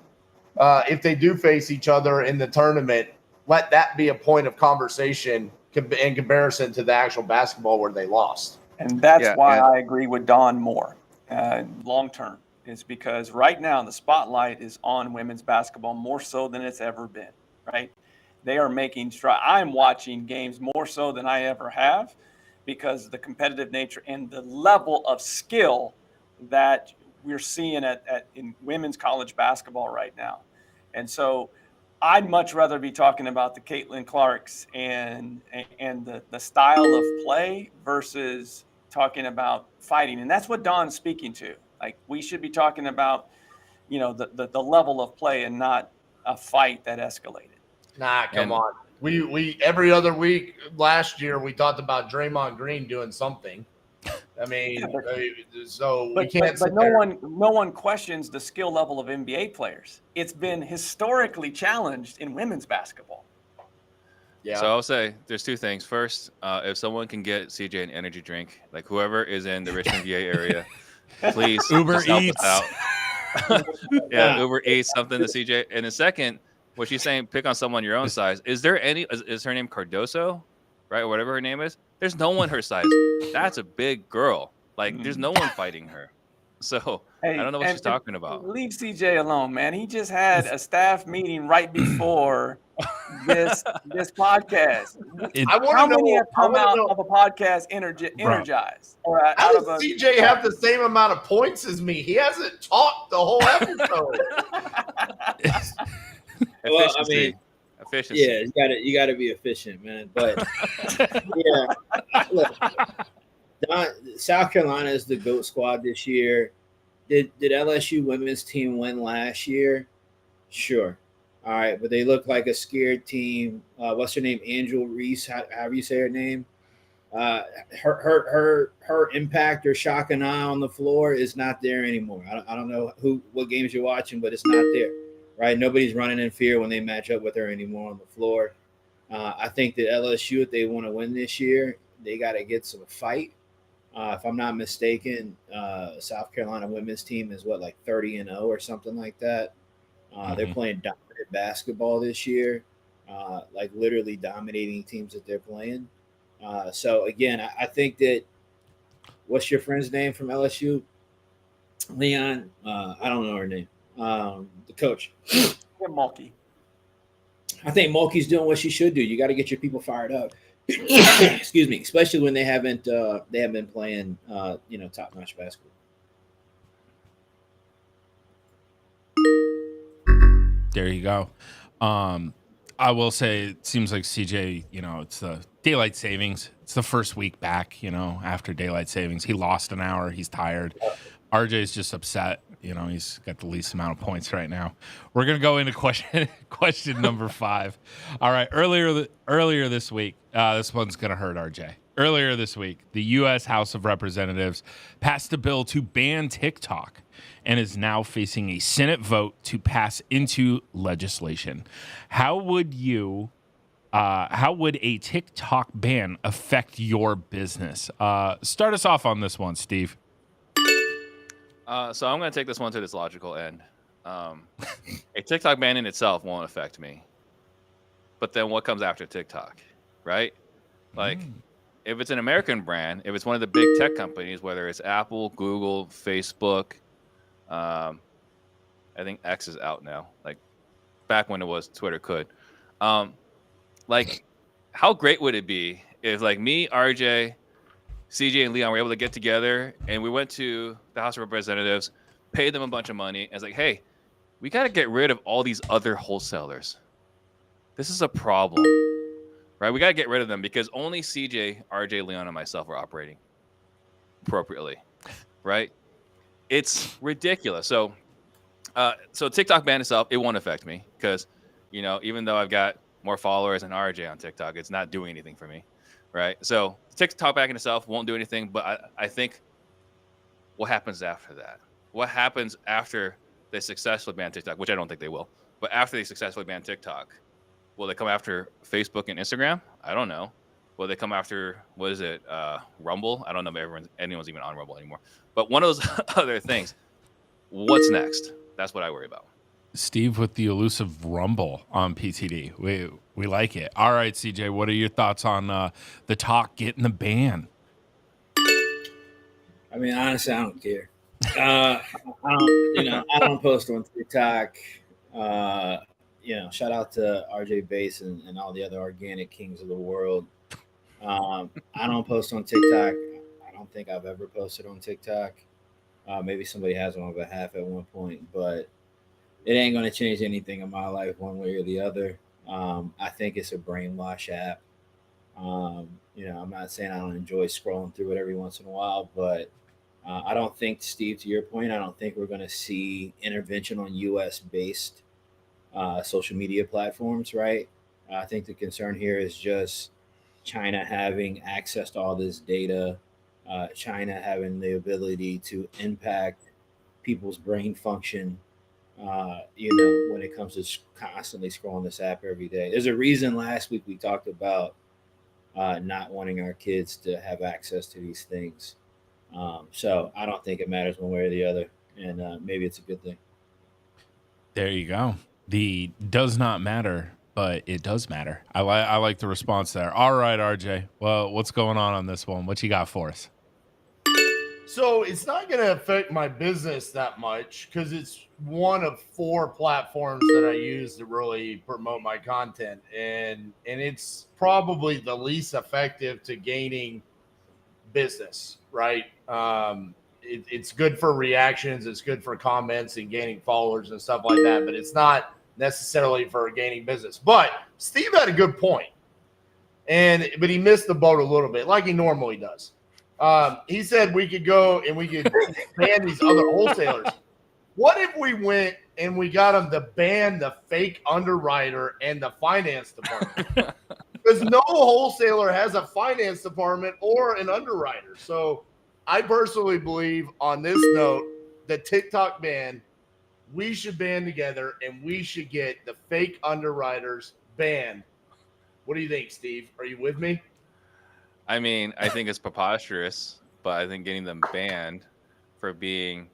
if they do face each other in the tournament, let that be a point of conversation in comparison to the actual basketball where they lost. And that's why I agree with Don more long term, is because right now the spotlight is on women's basketball more so than it's ever been, right? They are making strides. I'm watching games more so than I ever have because of the competitive nature and the level of skill that we're seeing in women's college basketball right now. And so I'd much rather be talking about the Caitlin Clarks and the style of play versus talking about fighting. And that's what Don's speaking to. Like, we should be talking about, the level of play and not a fight that escalated. Nah, come on. We every other week last year we talked about Draymond Green doing something. I mean, we can't. But no one questions the skill level of NBA players. It's been historically challenged in women's basketball. Yeah. So I'll say there's two things. First, if someone can get CJ an energy drink, like whoever is in the Richmond, VA area, please Uber help Eats us out. Uber Eats something to CJ. And the second, what she's saying, pick on someone your own size. Is there any? Is her name Cardoso, right, or whatever her name is? There's no one her size. That's a big girl. Like, there's no one fighting her. So I don't know what she's talking about. Leave CJ alone, man. He just had a staff meeting right before this podcast. How many have come out of a podcast energized? How does CJ have the same amount of points as me? He hasn't talked the whole episode. Well, I mean, efficiency. Yeah, you got to be efficient, man. But look, South Carolina is the GOAT squad this year. Did LSU women's team win last year? Sure. All right, but they look like a scared team. What's her name? Angel Reese. However you say her name. Her impact or shock and eye on the floor is not there anymore. I don't know what games you're watching, but it's not there. Right? Nobody's running in fear when they match up with her anymore on the floor. I think that LSU, if they want to win this year, they got to get some fight. If I'm not mistaken, South Carolina women's team is like 30-0 or something like that. They're playing dominant basketball this year, like literally dominating teams that they're playing. So again, I think that what's your friend's name from LSU? Leon. I don't know her name. The coach. Mulkey. I think Mulkey's doing what she should do. You got to get your people fired up. Excuse me, especially when they haven't been playing top-notch basketball. There you go. I will say it seems like CJ, it's the daylight savings. It's the first week back, after daylight savings. He lost an hour. He's tired. RJ's just upset. He's got the least amount of points right now. We're going to go into question number 5. All right. Earlier this week, this one's going to hurt RJ. Earlier this week, the U.S. House of Representatives passed a bill to ban TikTok and is now facing a Senate vote to pass into legislation. How would a TikTok ban affect your business? Start us off on this one, Steve. So I'm going to take this one to its logical end. A TikTok ban in itself won't affect me. But then what comes after TikTok, right? Like, if it's an American brand, if it's one of the big tech companies, whether it's Apple, Google, Facebook, I think X is out now. Like, back when it was Twitter could. Like, how great would it be if, like, me, RJ, CJ, and Leon were able to get together and we went to the House of Representatives, paid them a bunch of money, and it's like, hey, we got to get rid of all these other wholesalers. This is a problem, right? We got to get rid of them because only CJ, RJ, Leon, and myself are operating appropriately, right? It's ridiculous. So So TikTok ban itself, it won't affect me because, even though I've got more followers than RJ on TikTok, it's not doing anything for me, right? So TikTok ban itself won't do anything, but I think what happens after that? What happens after they successfully ban TikTok, which I don't think they will, but after they successfully ban TikTok, will they come after Facebook and Instagram? I don't know. Will they come after, what is it, Rumble? I don't know if anyone's even on Rumble anymore. But one of those other things, what's next? That's what I worry about. Steve with the elusive Rumble on PTD. We like it. All right, CJ, what are your thoughts on the talk getting the ban? I mean, honestly, I don't care. I don't post on TikTok. Shout out to RJ Bass and all the other organic kings of the world. I don't post on TikTok. I don't think I've ever posted on TikTok. Maybe somebody has on my behalf at one point, but it ain't going to change anything in my life one way or the other. I think it's a brainwash app. I'm not saying I don't enjoy scrolling through it every once in a while, but I don't think, Steve, to your point, I don't think we're going to see intervention on U.S.-based social media platforms, right? I think the concern here is just China having access to all this data, China having the ability to impact people's brain function, when it comes to constantly scrolling this app every day. There's a reason last week we talked about not wanting our kids to have access to these things. So I don't think it matters one way or the other, and maybe it's a good thing. There you go. The does not matter, but it does matter. I like the response there. All right, RJ. Well, what's going on this one? What you got for us? So it's not going to affect my business that much because it's one of 4 platforms that I use to really promote my content, and it's probably the least effective to gaining business, right? It's good for reactions, it's good for comments and gaining followers and stuff like that, but it's not necessarily for gaining business. But Steve had a good point, but he missed the boat a little bit, like he normally does. He said we could go and we could ban these other wholesalers. What if we went and we got them to ban the fake underwriter and the finance department? Because no wholesaler has a finance department or an underwriter. So I personally believe on this note, the TikTok ban, we should ban together and we should get the fake underwriters banned. What do you think, Steve? Are you with me? I mean, I think it's preposterous, but I think getting them banned for being,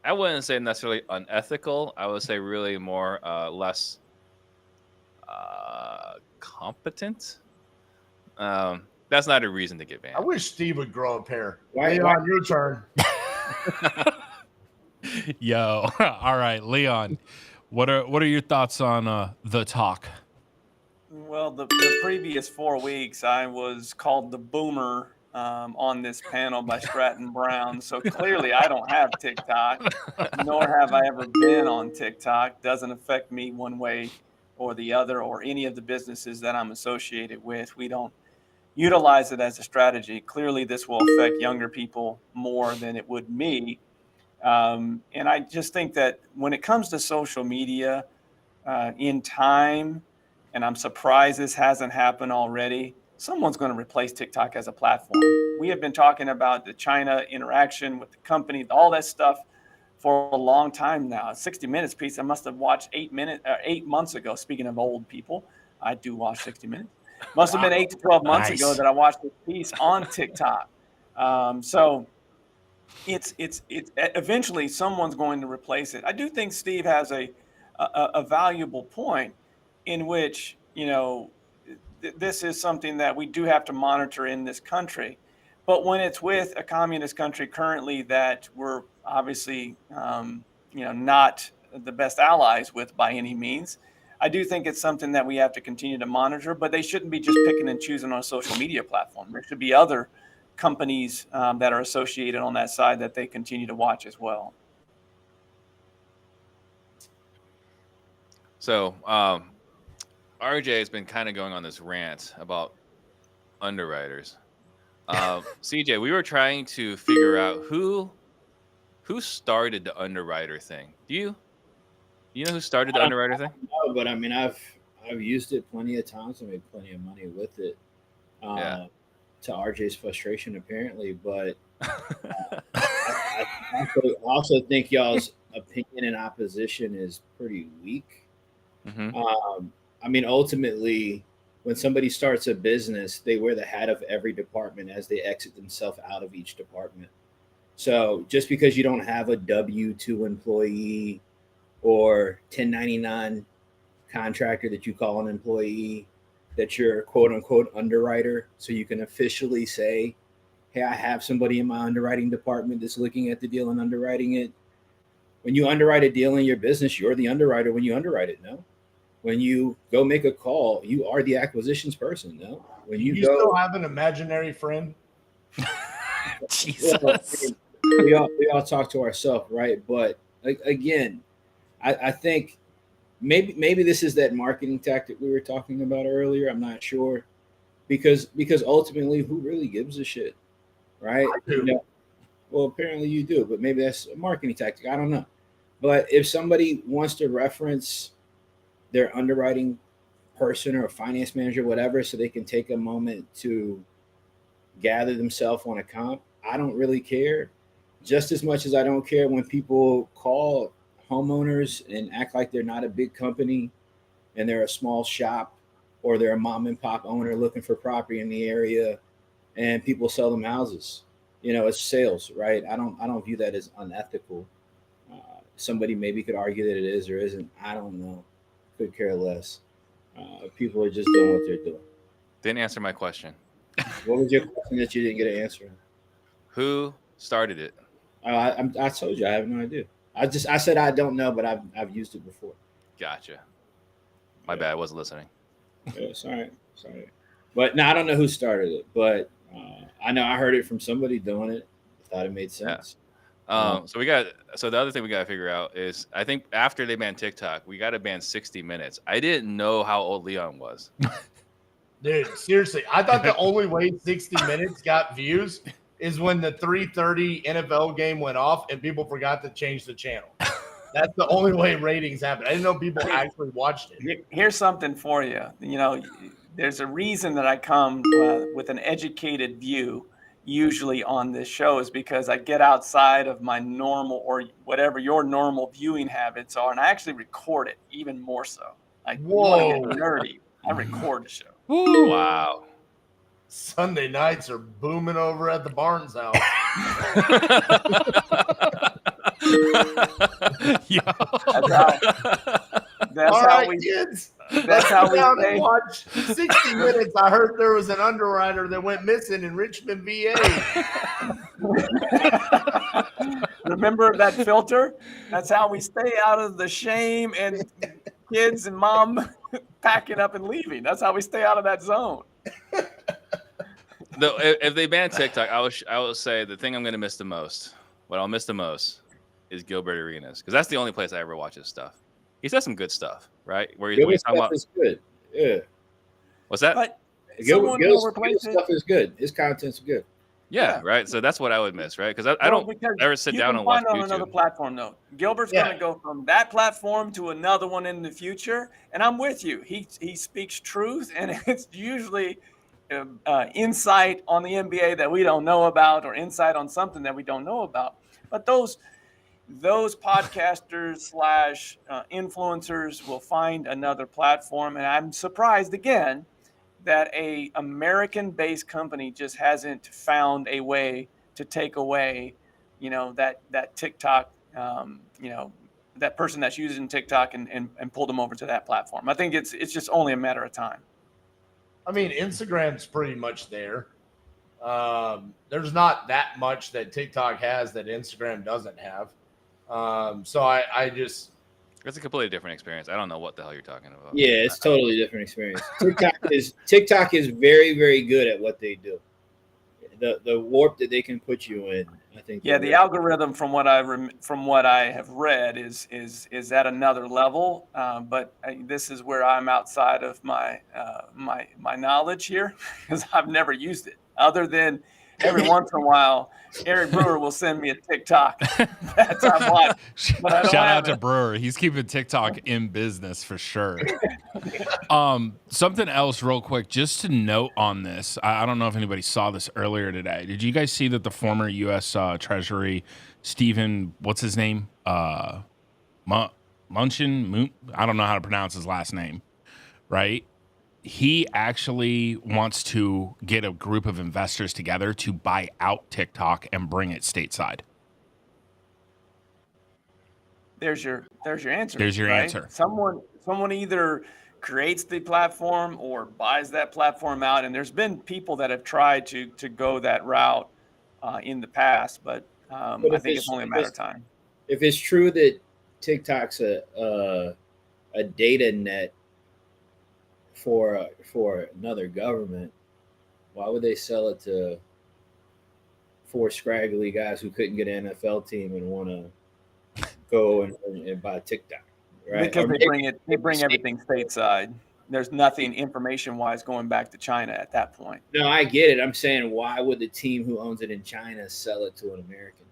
I wouldn't say necessarily unethical. I would say really more less competent. That's not a reason to get banned. I wish Steve would grow a pair. Leon, your turn. Yo, all right, Leon. What are your thoughts on the talk? Well, the previous 4 weeks, I was called the boomer on this panel by Stratton Brown. So clearly, I don't have TikTok, nor have I ever been on TikTok. Doesn't affect me one way or the other, or any of the businesses that I'm associated with. We don't utilize it as a strategy. Clearly, this will affect younger people more than it would me. And I just think that when it comes to social media, in time, and I'm surprised this hasn't happened already, someone's going to replace TikTok as a platform. We have been talking about the China interaction with the company, all that stuff for a long time now. 60 Minutes piece I must have watched 8 months ago. Speaking of old people, I do watch 60 Minutes. Must have been 8 to 12 months ago that I watched this piece on TikTok. So it's eventually someone's going to replace it. I do think Steve has a valuable point in which, this is something that we do have to monitor in this country. But when it's with a communist country currently that we're obviously, not the best allies with by any means, I do think it's something that we have to continue to monitor, but they shouldn't be just picking and choosing on a social media platform. There should be other companies that are associated on that side that they continue to watch as well. So, RJ has been kind of going on this rant about underwriters. CJ, we were trying to figure out who started the underwriter thing. Do you You know who started the underwriter thing? No, but I mean, I've used it plenty of times. I made plenty of money with it. Yeah. To RJ's frustration, apparently, but I also think y'all's opinion and opposition is pretty weak. Mm-hmm. I mean, ultimately, when somebody starts a business, they wear the hat of every department as they exit themselves out of each department. So just because you don't have a W-2 employee or 1099 contractor that you call an employee, that you're quote unquote underwriter, so you can officially say, hey, I have somebody in my underwriting department that's looking at the deal and underwriting it. When you underwrite a deal in your business, you're the underwriter when you underwrite it, no? When you go make a call, you are the acquisitions person, no? When you go, still have an imaginary friend? Jesus. Well, we all talk to ourselves, right? But again, I think maybe this is that marketing tactic we were talking about earlier. I'm not sure, because ultimately, who really gives a shit, right? I do. You know, well, apparently you do, but maybe that's a marketing tactic. I don't know. But if somebody wants to reference their underwriting person or a finance manager, whatever, so they can take a moment to gather themselves on a comp, I don't really care. Just as much as I don't care when people call homeowners and act like they're not a big company and they're a small shop, or they're a mom and pop owner looking for property in the area and people sell them houses. You know, it's sales, right? I don't view that as unethical. Somebody maybe could argue that it is or isn't. I don't know. Could care less. People are just doing what they're doing. Didn't answer my question. What was your question that you didn't get an answer? Who started it? I told you I have no idea. I said I don't know, but I've used it before. Gotcha. My bad. I wasn't listening. Yeah, sorry. But no, I don't know who started it, but I know I heard it from somebody doing it. I thought it made sense. So the other thing we got to figure out is, I think after they banned TikTok, we got to ban 60 Minutes. I didn't know how old Leon was. Dude, seriously, I thought the only way 60 Minutes got views is when the 3:30 NFL game went off and people forgot to change the channel. That's the only way ratings happen. I didn't know people actually watched it. Here's something for you. You know, there's a reason that I come with an educated view usually on this show, is because I get outside of my normal, or whatever your normal viewing habits are, and I actually record it even more so. Like, you want to get nerdy, I record the show. Woo. Wow. Sunday nights are booming over at the Barnes house. That's All how right, we kids. That's how we down stay. and watch 60 Minutes. I heard there was an underwriter that went missing in Richmond, VA. Remember that filter? That's how we stay out of the shame and kids and mom packing up and leaving. That's how we stay out of that zone. Though, if they ban TikTok, I will say the thing I'm going to miss the most, what I'll miss the most, is Gilbert Arenas, because that's the only place I ever watch his stuff. He says some good stuff, right? Where he's talking about, is good. Yeah. What's that? But Gil's stuff is good. His content's good. Yeah, right. So that's what I would miss, right? Because I don't ever sit down and watch on YouTube. Another platform, though. Gilbert's going to go from that platform to another one in the future, and I'm with you. He speaks truth, and it's usually insight on the NBA that we don't know about, or insight on something that we don't know about. But those podcasters / influencers will find another platform, and I'm surprised again that a American-based company just hasn't found a way to take away, that TikTok, that person that's using TikTok and pull them over to that platform. I think it's just only a matter of time. I mean, Instagram's pretty much there. There's not that much that TikTok has that Instagram doesn't have. So I just... It's a completely different experience. I don't know what the hell you're talking about. Yeah, it's totally different experience. TikTok is very, very good at what they do. The warp that they can put you in, I think. Yeah, the algorithm, from what I have read, is at another level. But this is where I'm outside of my knowledge here, because I've never used it other than every once in a while, Eric Brewer will send me a TikTok. That's I watch. But I don't Shout have out to it. Brewer. He's keeping TikTok in business for sure. Something else real quick, just to note on this. I don't know if anybody saw this earlier today. Did you guys see that the former U.S. Treasury, Stephen, what's his name? Munchin? I don't know how to pronounce his last name, right? He actually wants to get a group of investors together to buy out TikTok and bring it stateside. There's your answer. There's your right? answer. Someone either creates the platform or buys that platform out. And there's been people that have tried to go that route in the past, but I think it's only a matter of time. If it's true that TikTok's a data net for another government, why would they sell it to 4 scraggly guys who couldn't get an NFL team and want to go and buy TikTok? Right? Because they bring everything stateside. There's nothing information-wise going back to China at that point. No, I get it. I'm saying, why would the team who owns it in China sell it to an American?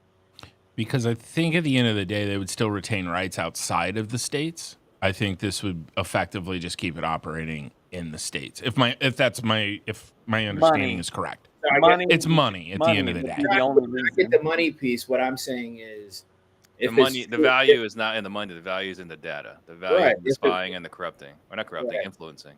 Because I think at the end of the day, they would still retain rights outside of the states. I think this would effectively just keep it operating in the states. If my understanding is correct, it's money at the end of the day. I get the money piece. What I'm saying is, the value is not in the money. The value is in the data. The value is in the spying and the corrupting. Or not corrupting, influencing.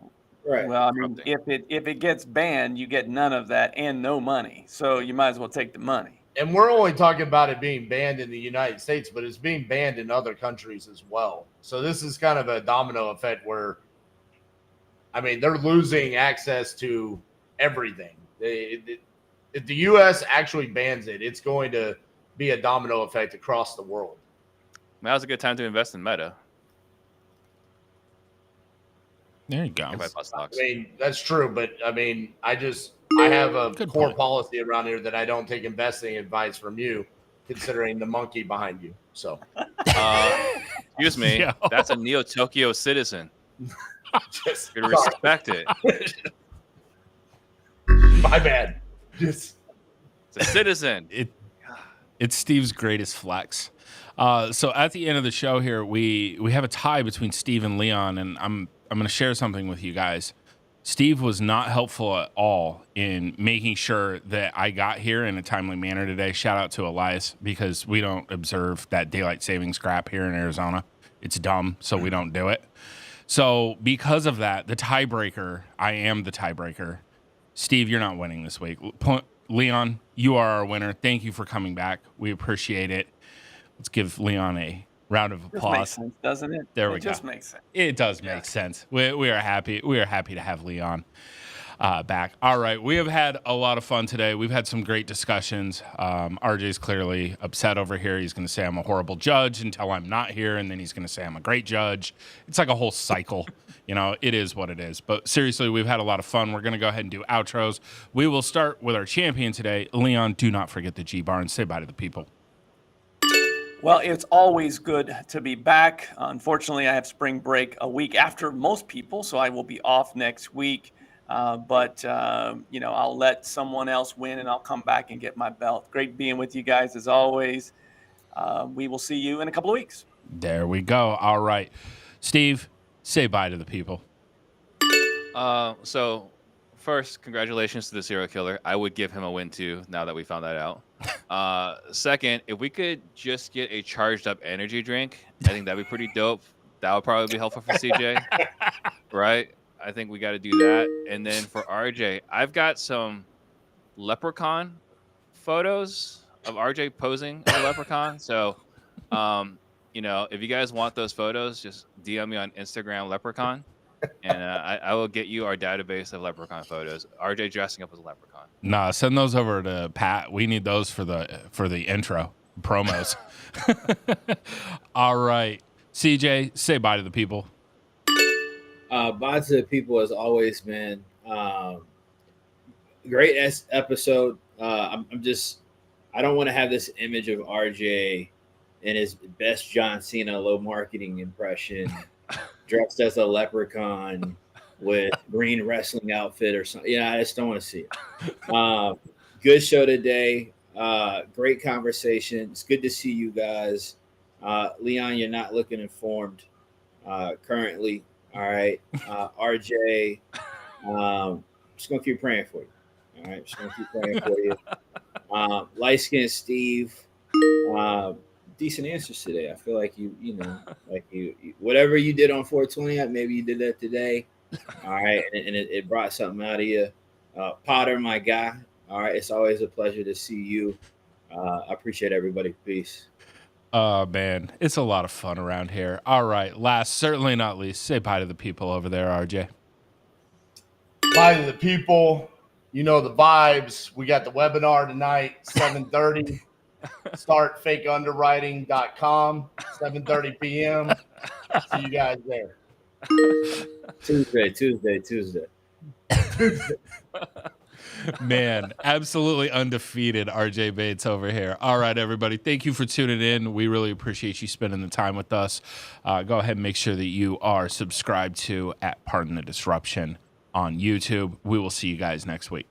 Right. Well, I mean, if it gets banned, you get none of that and no money. So you might as well take the money. And we're only talking about it being banned in the United States, but it's being banned in other countries as well. So this is kind of a domino effect where, I mean, they're losing access to everything. If the U.S. actually bans it, it's going to be a domino effect across the world. Now's a good time to invest in Meta. There you go. I mean, that's true, but I mean, I have a core policy around here that I don't take investing advice from you, considering the monkey behind you. So, excuse me, Yeah. That's a Neo Tokyo citizen. Just respect it. My bad. It's a citizen. It's Steve's greatest flex. So at the end of the show here, we have a tie between Steve and Leon, and I'm going to share something with you guys. Steve was not helpful at all in making sure that I got here in a timely manner today. Shout out to Elias, because we don't observe that daylight savings crap here in Arizona. It's dumb, so we don't do it. So because of that, I am the tiebreaker. Steve, you're not winning this week. Leon, you are our winner. Thank you for coming back. We appreciate it. Let's give Leon a round of applause. Makes sense, doesn't it? There we It go. just makes sense. It does make sense. We are happy. We are happy to have Leon back. All right, we have had a lot of fun today. We've had some great discussions. RJ's clearly upset over here. He's going to say I'm a horrible judge until I'm not here, and then he's going to say I'm a great judge. It's like a whole cycle. You know, it is what it is. But seriously, we've had a lot of fun. We're going to go ahead and do outros. We will start with our champion today. Leon, do not forget the G bar and say bye to the people. Well, it's always good to be back. Unfortunately, I have spring break a week after most people, so I will be off next week. But I'll let someone else win, and I'll come back and get my belt. Great being with you guys as always. We will see you in a couple of weeks. There we go. All right. Steve, say bye to the people. So first, congratulations to the serial killer. I would give him a win too, now that we found that out. Second, if we could just get a charged up energy drink, I think that'd be pretty dope. That would probably be helpful for CJ, right? I think we got to do that. And then for RJ, I've got some leprechaun photos of RJ posing as a leprechaun. So, if you guys want those photos, just DM me on Instagram, leprechaun, and I will get you our database of leprechaun photos. RJ dressing up as a leprechaun. Nah, send those over to Pat. We need those for the intro promos. All right. CJ, say bye to the people. Bye to the people as always, man. Great episode. I don't want to have this image of RJ in his best John Cena low marketing impression, dressed as a leprechaun with green wrestling outfit or something. Yeah, I just don't want to see it. Good show today. Great conversation. It's good to see you guys. Leon, you're not looking informed currently. All right. RJ, just going to keep praying for you. All right. Just going to keep praying for you. Light-skinned Steve. Decent answers today. I feel like you whatever you did on 420, maybe you did that today. All right. And it brought something out of you. Potter, my guy. All right. It's always a pleasure to see you. I appreciate everybody. Peace. Oh, man. It's a lot of fun around here. All right. Last, certainly not least, say bye to the people over there, RJ. Bye to the people. You know the vibes. We got the webinar tonight, 7:30. Startfakeunderwriting.com, 7:30 p.m. See you guys there. Tuesday. Man, absolutely undefeated RJ Bates over here. All right, everybody. Thank you for tuning in. We really appreciate you spending the time with us. Go ahead and make sure that you are subscribed to @Pardon the Disruption on YouTube. We will see you guys next week.